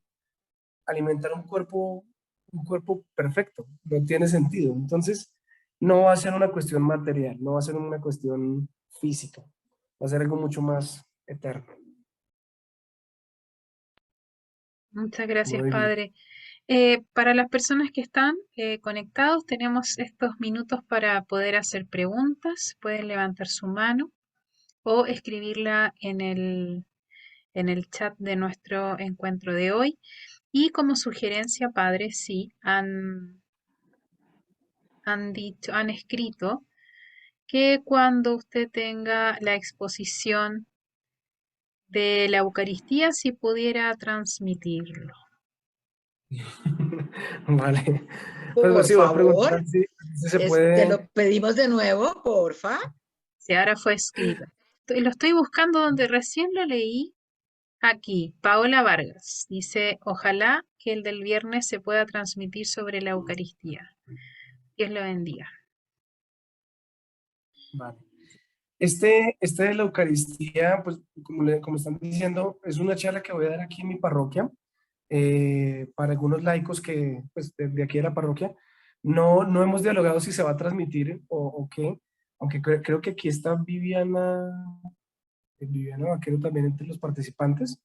alimentar un cuerpo perfecto, no tiene sentido. Entonces, no va a ser una cuestión material, no va a ser una cuestión física, va a ser algo mucho más eterno. Muchas gracias, Muy bien. Padre. Para las personas que están conectados, tenemos estos minutos para poder hacer preguntas. Pueden levantar su mano o escribirla en el chat de nuestro encuentro de hoy. Y como sugerencia, Padre, sí, han escrito que cuando usted tenga la exposición de la Eucaristía, si pudiera transmitirlo. Vale. Pues Por sí, voy a preguntar favor, si se te puede. lo pedimos de nuevo, porfa. Si ahora fue escrito. Lo estoy buscando donde recién lo leí. Aquí, Paola Vargas dice, ojalá que el del viernes se pueda transmitir sobre la Eucaristía. Dios lo bendiga. Vale. Este de la Eucaristía, pues como están diciendo, es una charla que voy a dar aquí en mi parroquia para algunos laicos que, pues, de aquí de la parroquia. No hemos dialogado si se va a transmitir o qué, aunque creo que aquí está Viviana Vaquero también entre los participantes.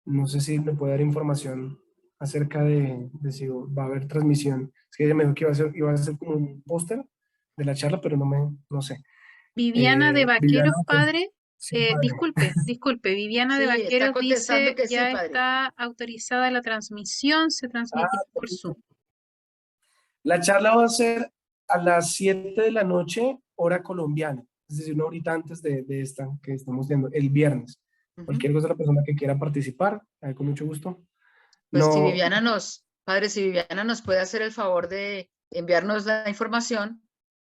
No sé si me puede dar información acerca de si va a haber transmisión. Es que ella me dijo que iba a ser como un póster de la charla, pero no sé. Viviana de Viviana, Vaqueros, pues, padre. sí, padre. Disculpe, Viviana de Sí, está Vaqueros contestando dice, que sí, ya padre. está autorizada la transmisión, se transmitirá por Zoom. La charla va a ser a las 7 de la noche, hora colombiana, es decir, una horita antes de esta que estamos viendo, el viernes. Ujú. Cualquier cosa, la persona que quiera participar, con mucho gusto. Pues si No, Viviana padre, si Viviana nos puede hacer el favor de enviarnos la información,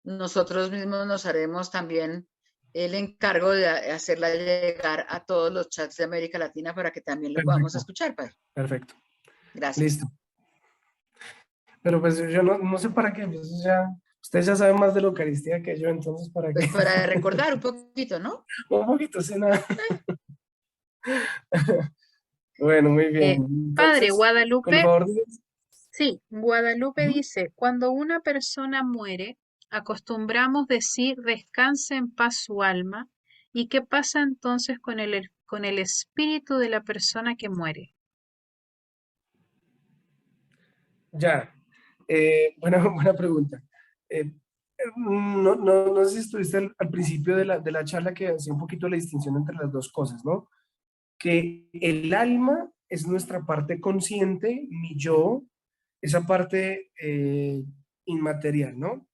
nosotros mismos nos haremos también el encargo de hacerla llegar a todos los chats de América Latina para que también lo podamos perfecto, escuchar, padre. perfecto, Gracias. listo. Pero pues yo no sé para qué, pues ya, ustedes ya saben más de la Eucaristía que yo, entonces para qué. Pues para recordar un poquito, ¿no? Un poquito, sí, nada. Bueno, muy bien. Padre, Entonces, con el Guadalupe, favor de Dios. sí, Guadalupe Ujú. dice, cuando una persona muere, acostumbramos decir descanse en paz su alma. ¿Y qué pasa entonces con el espíritu de la persona que muere? Ya, buena, buena pregunta. No sé si estuviste al principio de la charla que hacía un poquito la distinción entre las dos cosas, ¿no? Que el alma es nuestra parte consciente, mi yo, esa parte inmaterial, ¿no?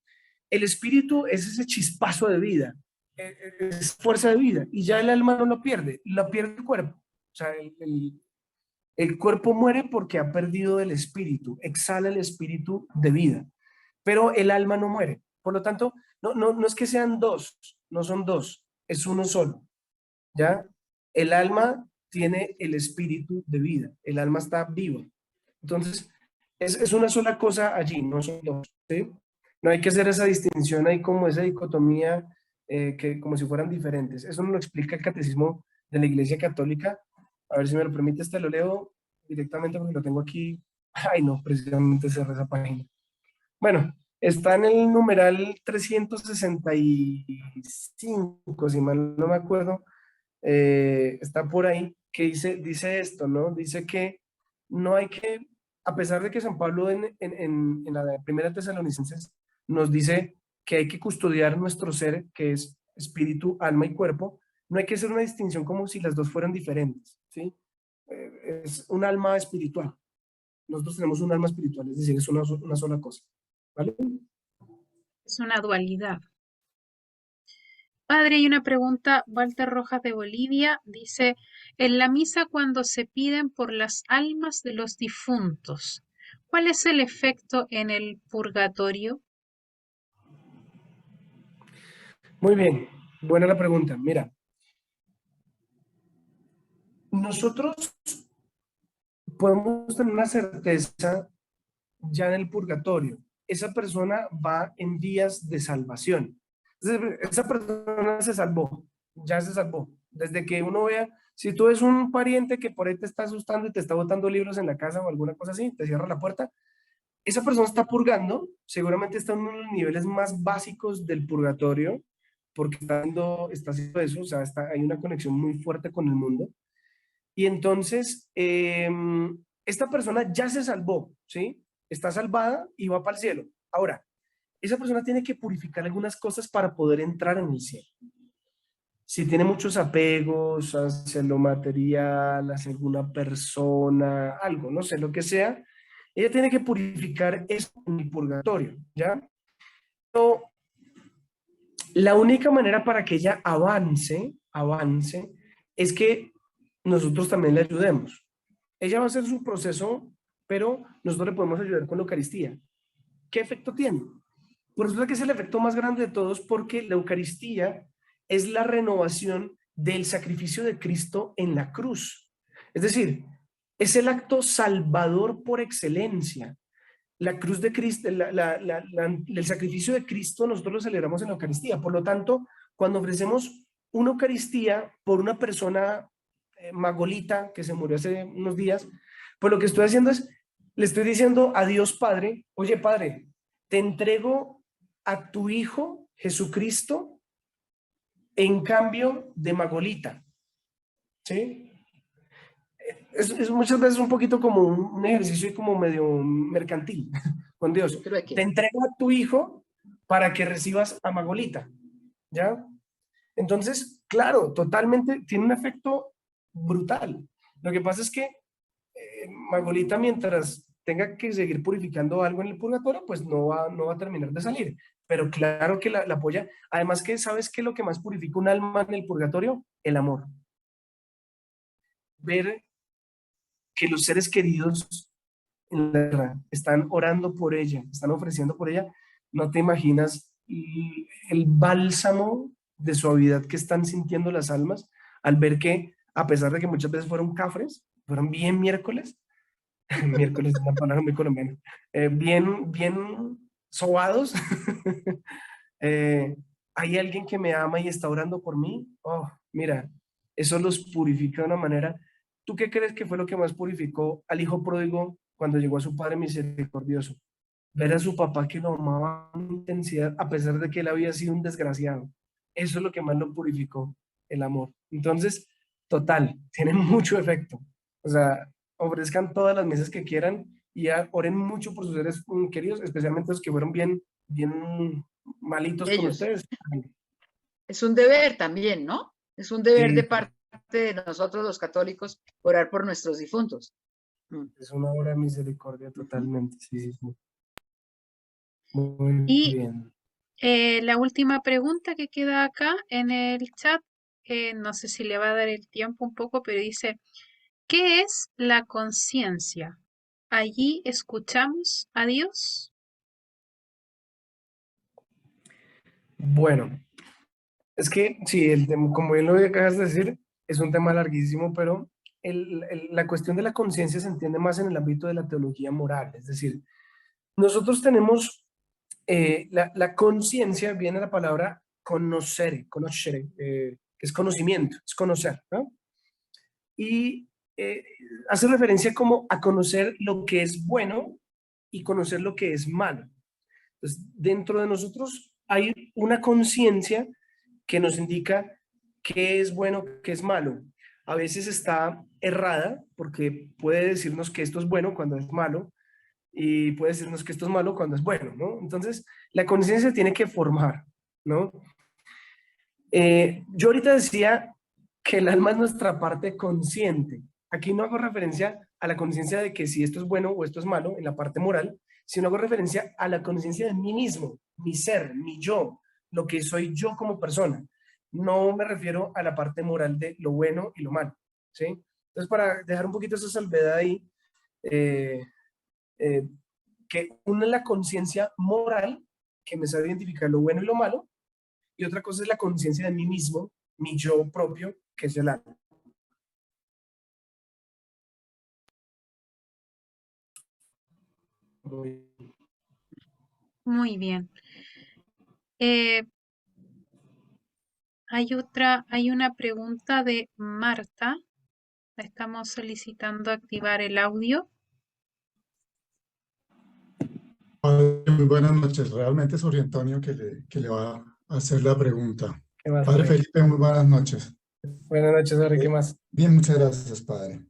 El espíritu es ese chispazo de vida, es fuerza de vida, y ya el alma no lo pierde, lo pierde el cuerpo. O sea, el cuerpo muere porque ha perdido el espíritu, exhala el espíritu de vida, pero el alma no muere. Por lo tanto, no es que sean dos, no son dos, es uno solo, ¿ya? El alma tiene el espíritu de vida, el alma está viva. Entonces, es una sola cosa allí, no son dos, ¿sí? No hay que hacer esa distinción ahí como esa dicotomía, que como si fueran diferentes. Eso nos lo explica el catecismo de la Iglesia Católica. A ver si me lo permites, te lo leo directamente porque lo tengo aquí. Ay, no, precisamente cerré esa página. Bueno, está en el numeral 365, si mal no me acuerdo, está por ahí, que dice esto, ¿no? Dice que no hay que, a pesar de que San Pablo en la primera Tesalonicenses nos dice que hay que custodiar nuestro ser, que es espíritu, alma y cuerpo, no hay que hacer una distinción como si las dos fueran diferentes, ¿sí? Es un alma espiritual. Nosotros tenemos un alma espiritual, es decir, es una sola cosa, ¿vale? Es una dualidad. Padre, hay una pregunta, Walter Rojas de Bolivia dice, en la misa cuando se piden por las almas de los difuntos, ¿cuál es el efecto en el purgatorio? Muy bien, buena la pregunta. Mira, nosotros podemos tener una certeza ya en el purgatorio. Esa persona va en vías de salvación. Esa persona se salvó, ya se salvó. Desde que uno vea, si tú ves un pariente que por ahí te está asustando y te está botando libros en la casa o alguna cosa así, te cierra la puerta, esa persona está purgando, seguramente está en uno de los niveles más básicos del purgatorio, porque está haciendo eso, o sea, hay una conexión muy fuerte con el mundo. Y entonces, esta persona ya se salvó, ¿sí? Está salvada y va para el cielo. Ahora, esa persona tiene que purificar algunas cosas para poder entrar en el cielo. Si tiene muchos apegos hacia lo material, hacia alguna persona, algo, no sé, lo que sea, ella tiene que purificar eso en el purgatorio, ¿ya? Pero la única manera para que ella avance, es que nosotros también le ayudemos. Ella va a hacer su proceso, pero nosotros le podemos ayudar con la Eucaristía. ¿Qué efecto tiene? Por eso es que es el efecto más grande de todos, porque la Eucaristía es la renovación del sacrificio de Cristo en la cruz. Es decir, es el acto salvador por excelencia. La cruz de Cristo, el sacrificio de Cristo, nosotros lo celebramos en la Eucaristía. Por lo tanto, cuando ofrecemos una Eucaristía por una persona, Magolita, que se murió hace unos días, pues lo que estoy haciendo es, le estoy diciendo a Dios Padre, oye Padre, te entrego a tu Hijo Jesucristo en cambio de Magolita, ¿sí? Es muchas veces un poquito como un ejercicio como medio mercantil con Dios. Un trueque. Te entrego a tu hijo para que recibas a Magolita, ¿ya? Entonces, claro, totalmente tiene un efecto brutal. Lo que pasa es que Magolita, mientras tenga que seguir purificando algo en el purgatorio, pues no va a terminar de salir. Pero claro que la apoya. Además que, ¿sabes qué es lo que más purifica un alma en el purgatorio? El amor. Ver que los seres queridos en la tierra están orando por ella, están ofreciendo por ella, no te imaginas el bálsamo de suavidad que están sintiendo las almas al ver que, a pesar de que muchas veces fueron cafres, fueron bien miércoles, miércoles es una palabra muy colombiana, bien sobados, hay alguien que me ama y está orando por mí. Oh, mira, eso los purifica de una manera. ¿Tú qué crees que fue lo que más purificó al hijo pródigo cuando llegó a su padre misericordioso? Ver a su papá que lo amaba con intensidad a pesar de que él había sido un desgraciado. Eso es lo que más lo purificó, el amor. Entonces, total, tiene mucho efecto. O sea, ofrezcan todas las mesas que quieran y oren mucho por sus seres queridos, especialmente los que fueron bien malitos con Ellos. ustedes. Es un deber también, ¿no? Es un deber de Sí, parte de nosotros los católicos orar por nuestros difuntos. es una obra de misericordia Ujú. totalmente. Sí, sí, sí. Muy Y bien. la última pregunta que queda acá en el chat, no sé si le va a dar el tiempo un poco, pero dice, ¿qué es la conciencia? ¿Allí escuchamos a Dios? Bueno, es que sí, como bien lo acabas de decir, es un tema larguísimo, pero la cuestión de la conciencia se entiende más en el ámbito de la teología moral. Es decir, nosotros tenemos la conciencia, viene la palabra conoscere, que es conocimiento, es conocer, ¿no? Y hace referencia como a conocer lo que es bueno y conocer lo que es malo. Entonces, dentro de nosotros hay una conciencia que nos indica qué es bueno, qué es malo. A veces está errada porque puede decirnos que esto es bueno cuando es malo y puede decirnos que esto es malo cuando es bueno, ¿no? Entonces, la conciencia tiene que formar, ¿no? Yo ahorita decía que el alma es nuestra parte consciente. Aquí no hago referencia a la conciencia de que si esto es bueno o esto es malo en la parte moral, sino hago referencia a la conciencia de mí mismo, mi ser, mi yo, lo que soy yo como persona. No me refiero a la parte moral de lo bueno y lo malo, ¿sí? Entonces, para dejar un poquito esa salvedad ahí, eh, eh, que una es la conciencia moral, que me sabe identificar lo bueno y lo malo, y otra cosa es la conciencia de mí mismo, mi yo propio, que es el alma. Muy Muy bien. Eh, hay una pregunta de Marta. Estamos solicitando activar el audio. Padre, muy buenas noches. Realmente es Jorge Antonio que le va a hacer la pregunta. ¿Qué más, Padre Jorge? Felipe, muy buenas noches. Buenas noches, Jorge, ¿qué más? Bien, muchas gracias, Padre.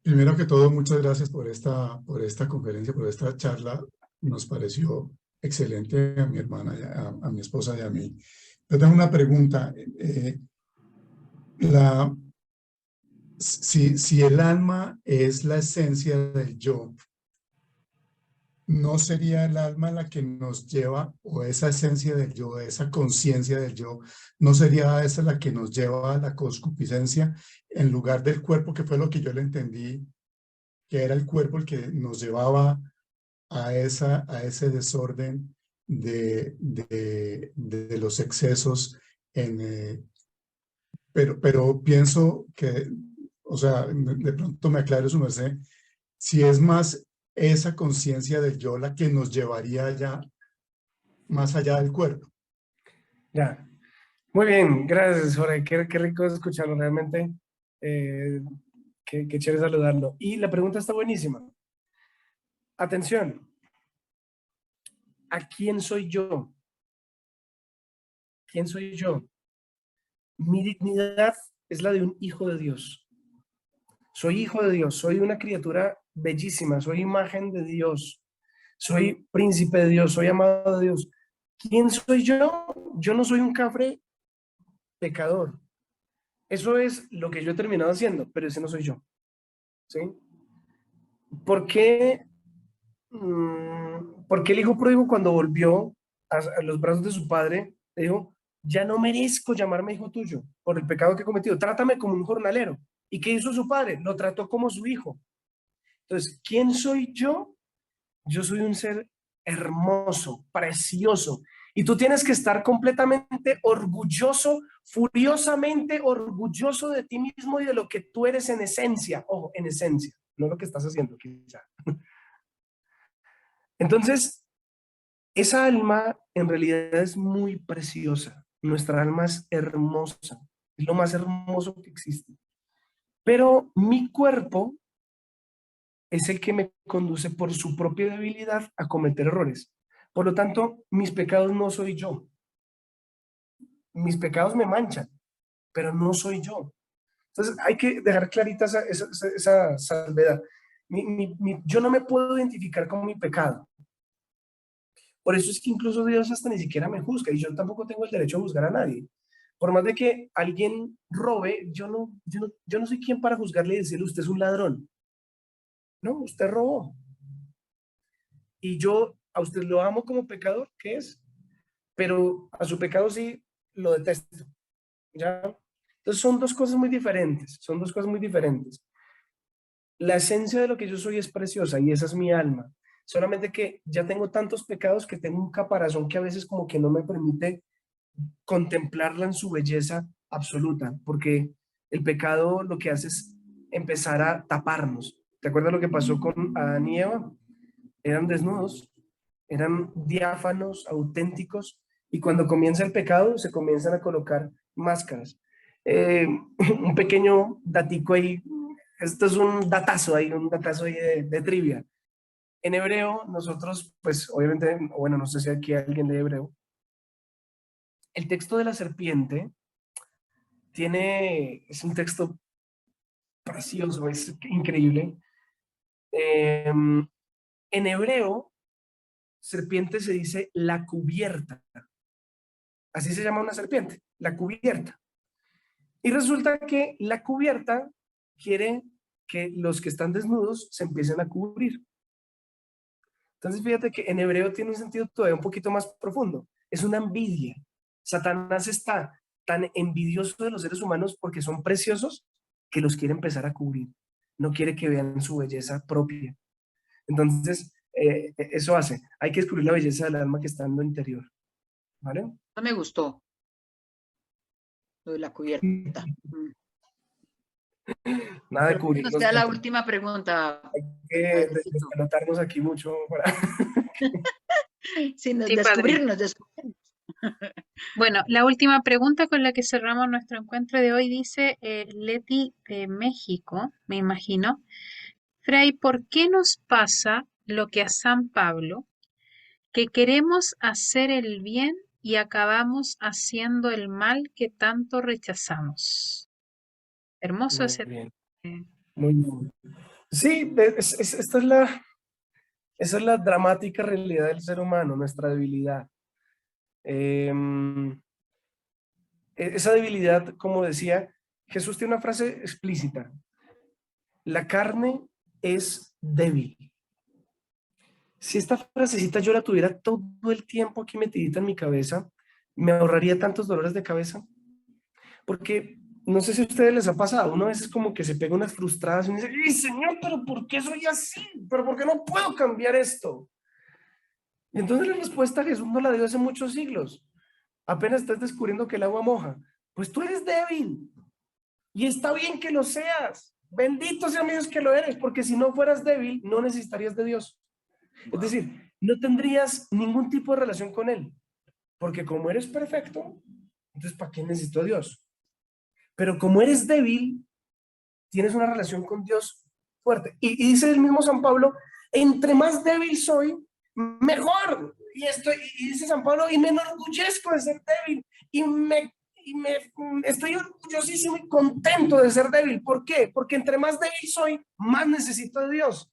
Primero que todo, muchas gracias por esta conferencia, por esta charla. Nos pareció excelente a mi hermana, a mi esposa y a mí. Yo tengo una pregunta. Si el alma es la esencia del yo, ¿no sería el alma la que nos lleva, o esa esencia del yo, esa conciencia del yo, no sería esa la que nos lleva a la concupiscencia en lugar del cuerpo, que fue lo que yo le entendí, que era el cuerpo el que nos llevaba a ese desorden de los excesos pero pienso que, o sea, de pronto me aclare su merced, si es más esa conciencia del yo la que nos llevaría ya más allá del cuerpo. Ya. Muy bien, gracias, Jorge. Qué rico escucharlo, realmente. eh, qué chévere saludarlo. Y la pregunta está buenísima. Atención, ¿a quién soy yo? ¿Quién soy yo? Mi dignidad es la de un hijo de Dios. Soy hijo de Dios, soy una criatura bellísima, soy imagen de Dios, soy príncipe de Dios, soy amado de Dios. ¿Quién soy yo? Yo no soy un cafre pecador. Eso es lo que yo he terminado haciendo, pero ese no soy yo. ¿Sí? ¿por qué, por qué el hijo pródigo cuando volvió a los brazos de su padre, le dijo, ya no merezco llamarme hijo tuyo por el pecado que he cometido, trátame como un jornalero? ¿Y qué hizo su padre? Lo trató como su hijo. Entonces, ¿quién soy yo? Yo soy un ser hermoso, precioso. Y tú tienes que estar completamente orgulloso, furiosamente orgulloso de ti mismo y de lo que tú eres en esencia. Ojo, en esencia, no lo que estás haciendo quizá. Entonces, esa alma en realidad es muy preciosa. Nuestra alma es hermosa. Es lo más hermoso que existe. Pero mi cuerpo es el que me conduce por su propia debilidad a cometer errores. Por lo tanto, mis pecados no soy yo. Mis pecados me manchan, pero no soy yo. Entonces, hay que dejar clarita esa salvedad. Yo no me puedo identificar con mi pecado. Por eso es que incluso Dios hasta ni siquiera me juzga y yo tampoco tengo el derecho a juzgar a nadie. Por más de que alguien robe, yo no soy quien para juzgarle y decirle, usted es un ladrón. No, usted robó. Y yo a usted lo amo como pecador, ¿qué es? Pero a su pecado sí lo detesto. ¿Ya? Entonces son dos cosas muy diferentes, son dos cosas muy diferentes. La esencia de lo que yo soy es preciosa y esa es mi alma. Solamente que ya tengo tantos pecados que tengo un caparazón que a veces como que no me permite contemplarla en su belleza absoluta, porque el pecado lo que hace es empezar a taparnos. ¿Te acuerdas lo que pasó con Adán y Eva? Eran desnudos, eran diáfanos, auténticos, y cuando comienza el pecado se comienzan a colocar máscaras. Un pequeño datico ahí, esto es un datazo ahí, de trivia. En hebreo, nosotros, pues obviamente, bueno, no sé si aquí hay alguien de hebreo, el texto de la serpiente es un texto precioso, es increíble. En hebreo, serpiente se dice la cubierta. Así se llama una serpiente, la cubierta. Y resulta que la cubierta quiere que los que están desnudos se empiecen a cubrir. Entonces fíjate que en hebreo tiene un sentido todavía un poquito más profundo. Es una envidia. Satanás está tan envidioso de los seres humanos porque son preciosos que los quiere empezar a cubrir. No quiere que vean su belleza propia. Entonces, eso hace. Hay que descubrir la belleza del alma que está en lo interior. ¿Vale? No me gustó lo de la cubierta. Nada de Pero nos cubrirnos. queda la última pregunta, Hay que Padrecito. anotarnos aquí mucho para... Sí, Sí, padre. descubrirnos. Bueno, la última pregunta con la que cerramos nuestro encuentro de hoy dice Leti de México, me imagino. Fray, ¿por qué nos pasa lo que a San Pablo, que queremos hacer el bien y acabamos haciendo el mal que tanto rechazamos? Hermoso Muy ese. bien, eh, muy bien. Sí, esa es la dramática realidad del ser humano, nuestra debilidad. Esa debilidad, como decía, Jesús tiene una frase explícita. La carne es débil. Si esta frasecita yo la tuviera todo el tiempo aquí metidita en mi cabeza, me ahorraría tantos dolores de cabeza. Porque no sé si a ustedes les ha pasado, uno a veces como que se pega unas frustradas y dice, ¡ay, Señor, pero por qué soy así! ¿Pero por qué no puedo cambiar esto? Y entonces la respuesta Jesús no la dio hace muchos siglos. Apenas estás descubriendo que el agua moja. Pues tú eres débil y está bien que lo seas. Bendito sea Dios que lo eres, porque si no fueras débil, no necesitarías de Dios. Es decir, no tendrías ningún tipo de relación con Él, porque como eres perfecto, entonces ¿para qué necesito a Dios? Pero como eres débil, tienes una relación con Dios fuerte. Y dice el mismo San Pablo, entre más débil soy, mejor. Y dice San Pablo, y me enorgullezco de ser débil. Y me estoy orgullosísimo y contento de ser débil. ¿Por qué? Porque entre más débil soy, más necesito de Dios.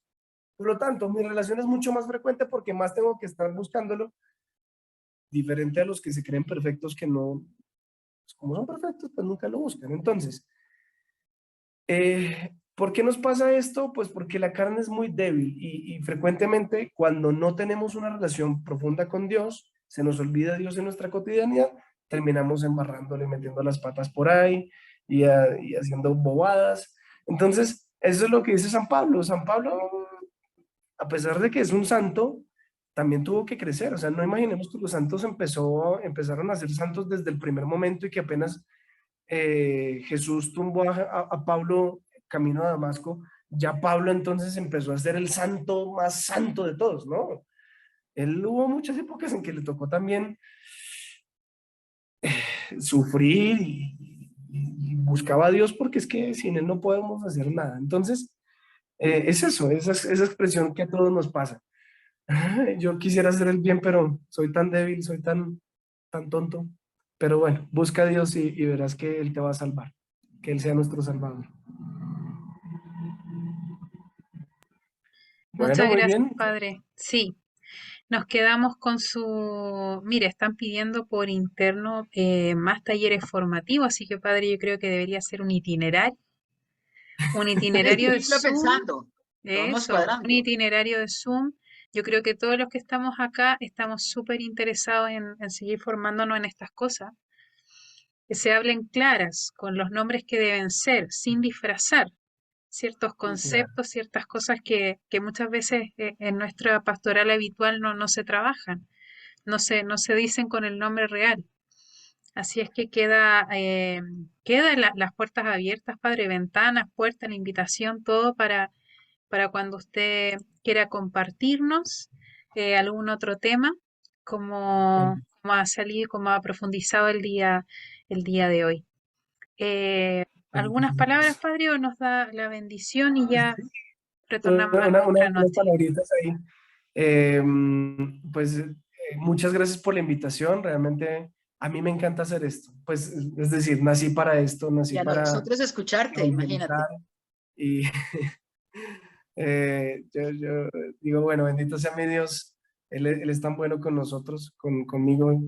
Por lo tanto, mi relación es mucho más frecuente porque más tengo que estar buscándolo, diferente a los que se creen perfectos que no, pues como son perfectos, pues nunca lo buscan. Entonces, ¿Por qué nos pasa esto? Pues porque la carne es muy débil y frecuentemente cuando no tenemos una relación profunda con Dios, se nos olvida Dios en nuestra cotidianidad, terminamos embarrándole, metiendo las patas por ahí y haciendo bobadas. Entonces, eso es lo que dice San Pablo. San Pablo, a pesar de que es un santo, también tuvo que crecer. O sea, no imaginemos que los santos empezaron a ser santos desde el primer momento y que apenas Jesús tumbó a Pablo camino a Damasco, ya Pablo entonces empezó a ser el santo más santo de todos, ¿no? Él hubo muchas épocas en que le tocó también sufrir y buscaba a Dios porque es que sin Él no podemos hacer nada. Entonces, es eso, esa expresión que a todos nos pasa. Yo quisiera hacer el bien, pero soy tan débil, soy tan tonto. Pero bueno, busca a Dios y verás que Él te va a salvar, que Él sea nuestro Salvador. Bueno, Muchas muy gracias, bien. Padre. Sí, nos quedamos con su... Mire, están pidiendo por interno más talleres formativos, así que, Padre, yo creo que debería ser un itinerario de Estoy Zoom, pensando, lo vamos eso, un cuadrando. itinerario de Zoom. Yo creo que todos los que estamos acá estamos súper interesados en seguir formándonos en estas cosas, que se hablen claras, con los nombres que deben ser, sin disfrazar ciertos Claro. conceptos, ciertas cosas que muchas veces en nuestra pastoral habitual no se trabajan, no se dicen con el nombre real. Así es que queda las puertas abiertas, Padre, ventanas, puertas, la invitación, todo para cuando usted quiera compartirnos algún otro tema, como ha salido, como ha profundizado el día de hoy. ¿Algunas palabras, Padre, o nos da la bendición y ya retornamos a nuestra Unas noche? palabritas ahí. Pues muchas gracias por la invitación. Realmente a mí me encanta hacer esto. Pues es decir, nací para esto, nací Y a para nosotros escucharte, imagínate. evangelizar y yo digo, bueno, bendito sea mi Dios. Él es tan bueno con nosotros, conmigo,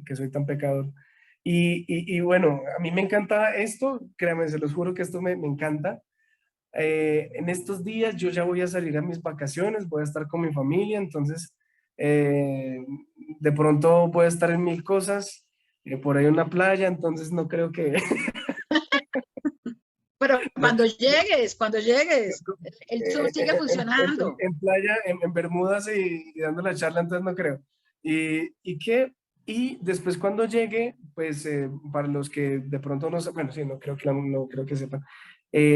que soy tan pecador. Y bueno, a mí me encanta esto, créanme, se los juro que esto me encanta. En estos días yo ya voy a salir a mis vacaciones, voy a estar con mi familia, entonces de pronto voy a estar en mil cosas, por ahí en la playa, entonces no creo que... Pero no, cuando llegues, el Zoom sigue funcionando. en playa, en Bermudas y dando la charla, entonces no creo. Y después cuando llegue, pues para los que de pronto no, bueno, sí, no creo que sepan,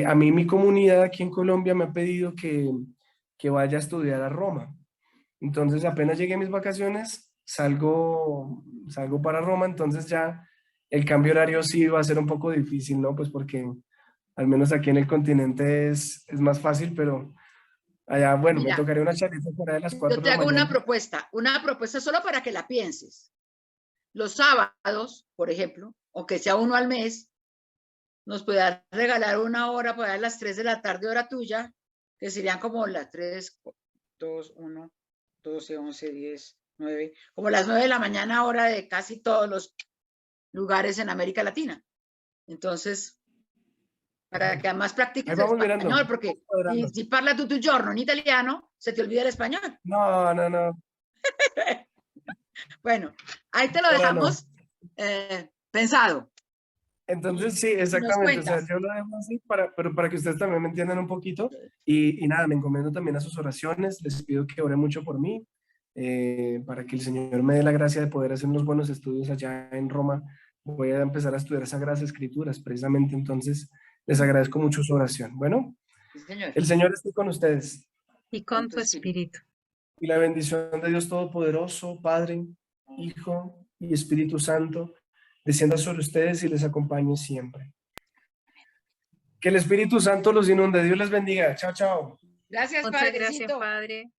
a mí mi comunidad aquí en Colombia me ha pedido que vaya a estudiar a Roma. Entonces apenas llegué a mis vacaciones, salgo para Roma, entonces ya el cambio horario sí va a ser un poco difícil, ¿no? Pues porque al menos aquí en el continente es más fácil, pero allá, bueno, me Mira, tocaría una charlita fuera de las yo 4 de te la hago mañana. una propuesta solo para que la pienses. Los sábados, por ejemplo, o que sea uno al mes, nos pueda regalar una hora para las 3 de la tarde, hora tuya, que serían como las 3, 2, 1, 12, 11, 10, 9, como las 9 de la mañana, hora de casi todos los lugares en América Latina. Entonces, para que además Ahí practiques el vamos mirando, español, porque cuadrando. si parla tu giorno en italiano, se te olvida el español. No. Bueno, ahí te lo Ahora no. dejamos pensado. Entonces, sí, Y nos exactamente. O sea, cuentas. yo lo dejo así, pero para que ustedes también me entiendan un poquito. Y nada, me encomiendo también a sus oraciones. Les pido que oren mucho por mí, para que el Señor me dé la gracia de poder hacer unos buenos estudios allá en Roma. Voy a empezar a estudiar Sagradas Escrituras, precisamente. Entonces, les agradezco mucho su oración. Bueno, Sí, señor. el Señor esté con ustedes. Y Con con tu tu espíritu. espíritu. Y la bendición de Dios Todopoderoso, Padre, Hijo y Espíritu Santo, descienda sobre ustedes y les acompañe siempre. Que el Espíritu Santo los inunde. Dios les bendiga. Chao, chao. Gracias, Muchas gracias, Padrecito. Padre.